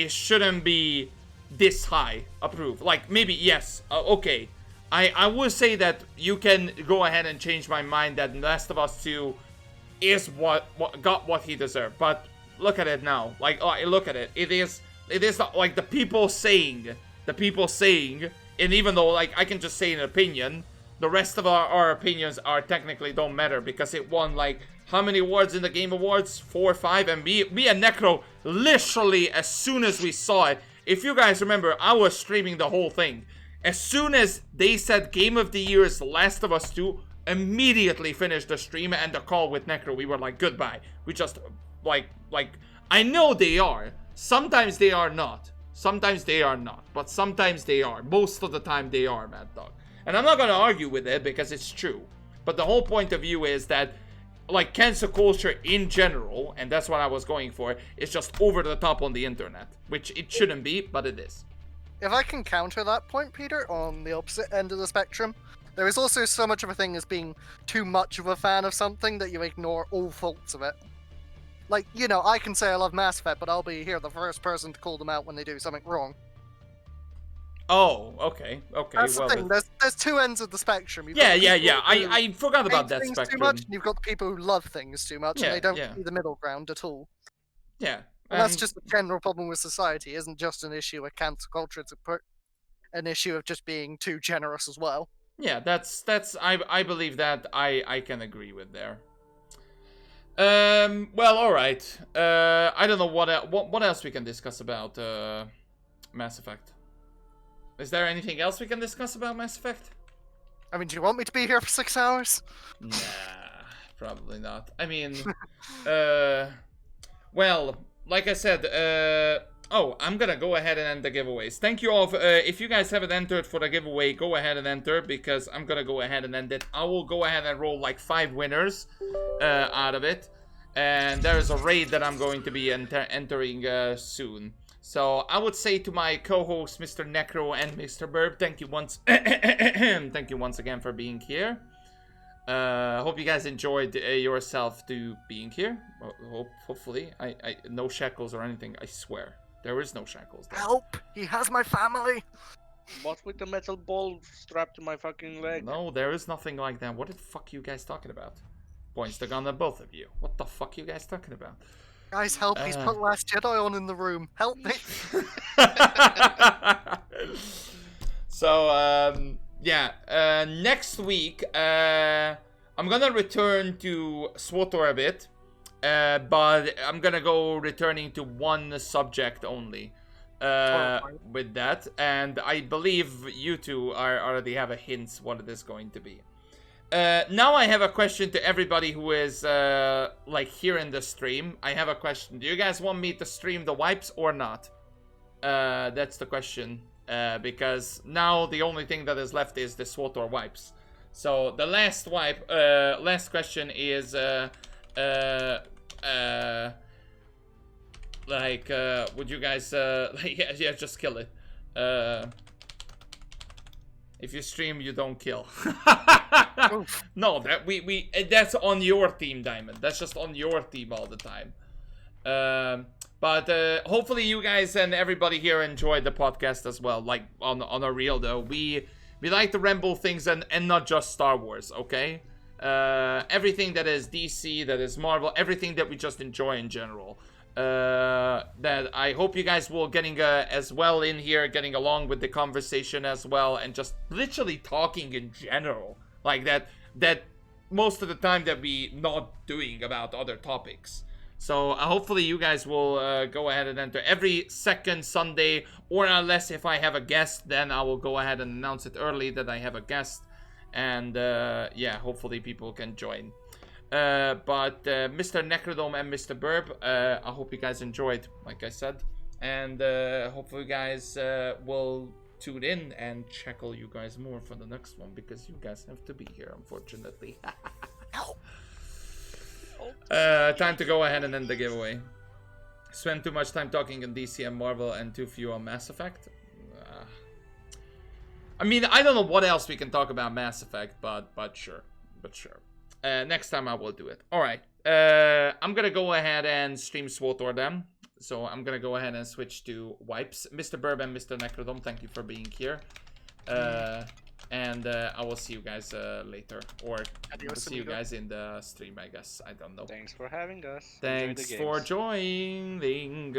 shouldn't be this high approved. Like, maybe yes, okay. I would say that you can go ahead and change my mind that Last of Us 2 is what got what he deserved. But look at it now. Like, look at it. It is not, like, the people saying, and even though, like, I can just say an opinion, the rest of our opinions are technically don't matter because it won, like, how many awards in the Game Awards? 4 or 5. And me and Necro, literally, as soon as we saw it, if you guys remember, I was streaming the whole thing. As soon as they said Game of the Year is Last of Us 2, immediately finished the stream and the call with Necro. We were like, goodbye. We just, like, I know they are. Sometimes they are not. Sometimes they are not. But sometimes they are. Most of the time they are, Mad Dog. And I'm not going to argue with it because it's true. But the whole point of view is that, like, cancel culture in general, and that's what I was going for, is just over the top on the internet. Which it shouldn't be, but it is. If I can counter that point, Peter, on the opposite end of the spectrum, there is also so much of a thing as being too much of a fan of something that you ignore all faults of it. Like, you know, I can say I love Mass Effect, but I'll be here the first person to call them out when they do something wrong. Oh, okay. That's the thing. There's two ends of the spectrum. Yeah. I forgot about that things spectrum. Too much, and you've got the people who love things too much, and they don't see the middle ground at all. Yeah. And that's just a general problem with society. It isn't just an issue with cancel culture. It's an issue of just being too generous as well. Yeah, that's I believe that I can agree with there. Well, all right. I don't know what else we can discuss about Mass Effect. Is there anything else we can discuss about Mass Effect? I mean, do you want me to be here for 6 hours? Nah, probably not. I mean, well, like I said, I'm gonna go ahead and end the giveaways. Thank you all. If you guys haven't entered for the giveaway, go ahead and enter because I'm gonna go ahead and end it. I will go ahead and roll like 5 winners out of it. And there's a raid that I'm going to be entering soon. So I would say to my co-hosts, Mr. Necro and Mr. Birb, thank you once again for being here. Hope you guys enjoyed yourself to being here. Hopefully, I no shackles or anything. I swear, there is no shackles. There. Help! He has my family. What with the metal ball strapped to my fucking leg? No, there is nothing like that. What the fuck you guys talking about? Points the gun at both of you. What the fuck you guys talking about? Guys, help! He's put Last Jedi on in the room. Help me! So, yeah. Next week, I'm gonna return to SWTOR a bit, but I'm gonna go returning to one subject only. With that, and I believe you two already have a hint what it is going to be. Now I have a question to everybody who is like here in the stream. I have a question. Do you guys want me to stream the wipes or not? That's the question. Because now the only thing that is left is the SWTOR wipes. So the last wipe, last question is like would you guys yeah, just kill it. If you stream, you don't kill. No, that we that's on your team, Diamond. That's just on your team all the time. But hopefully you guys and everybody here enjoyed the podcast as well. Like on a real though, we like to ramble things and not just Star Wars, okay? Everything that is DC, that is Marvel, everything that we just enjoy in general. That I hope you guys will getting as well in here, getting along with the conversation as well, and just literally talking in general, like that most of the time that we not doing about other topics. So hopefully you guys will go ahead and enter every second Sunday, or unless if I have a guest, then I will go ahead and announce it early that I have a guest, and yeah, hopefully people can join. But Mr. Necrodome and Mr. Birb, I hope you guys enjoyed, like I said. And hopefully you guys will tune in and checkle you guys more for the next one, because you guys have to be here, unfortunately. Time to go ahead and end the giveaway. Spend too much time talking on DC and Marvel and too few on Mass Effect. I mean, I don't know what else we can talk about Mass Effect, but sure. Next time I will do it. Alright. I'm gonna go ahead and stream SWTOR then. So I'm gonna go ahead and switch to wipes. Mr. Birb and Mr. Necrodome, thank you for being here. And I will see you guys later. Or I'll see you guys in the stream, I guess. I don't know. Thanks for having us. Thanks for joining.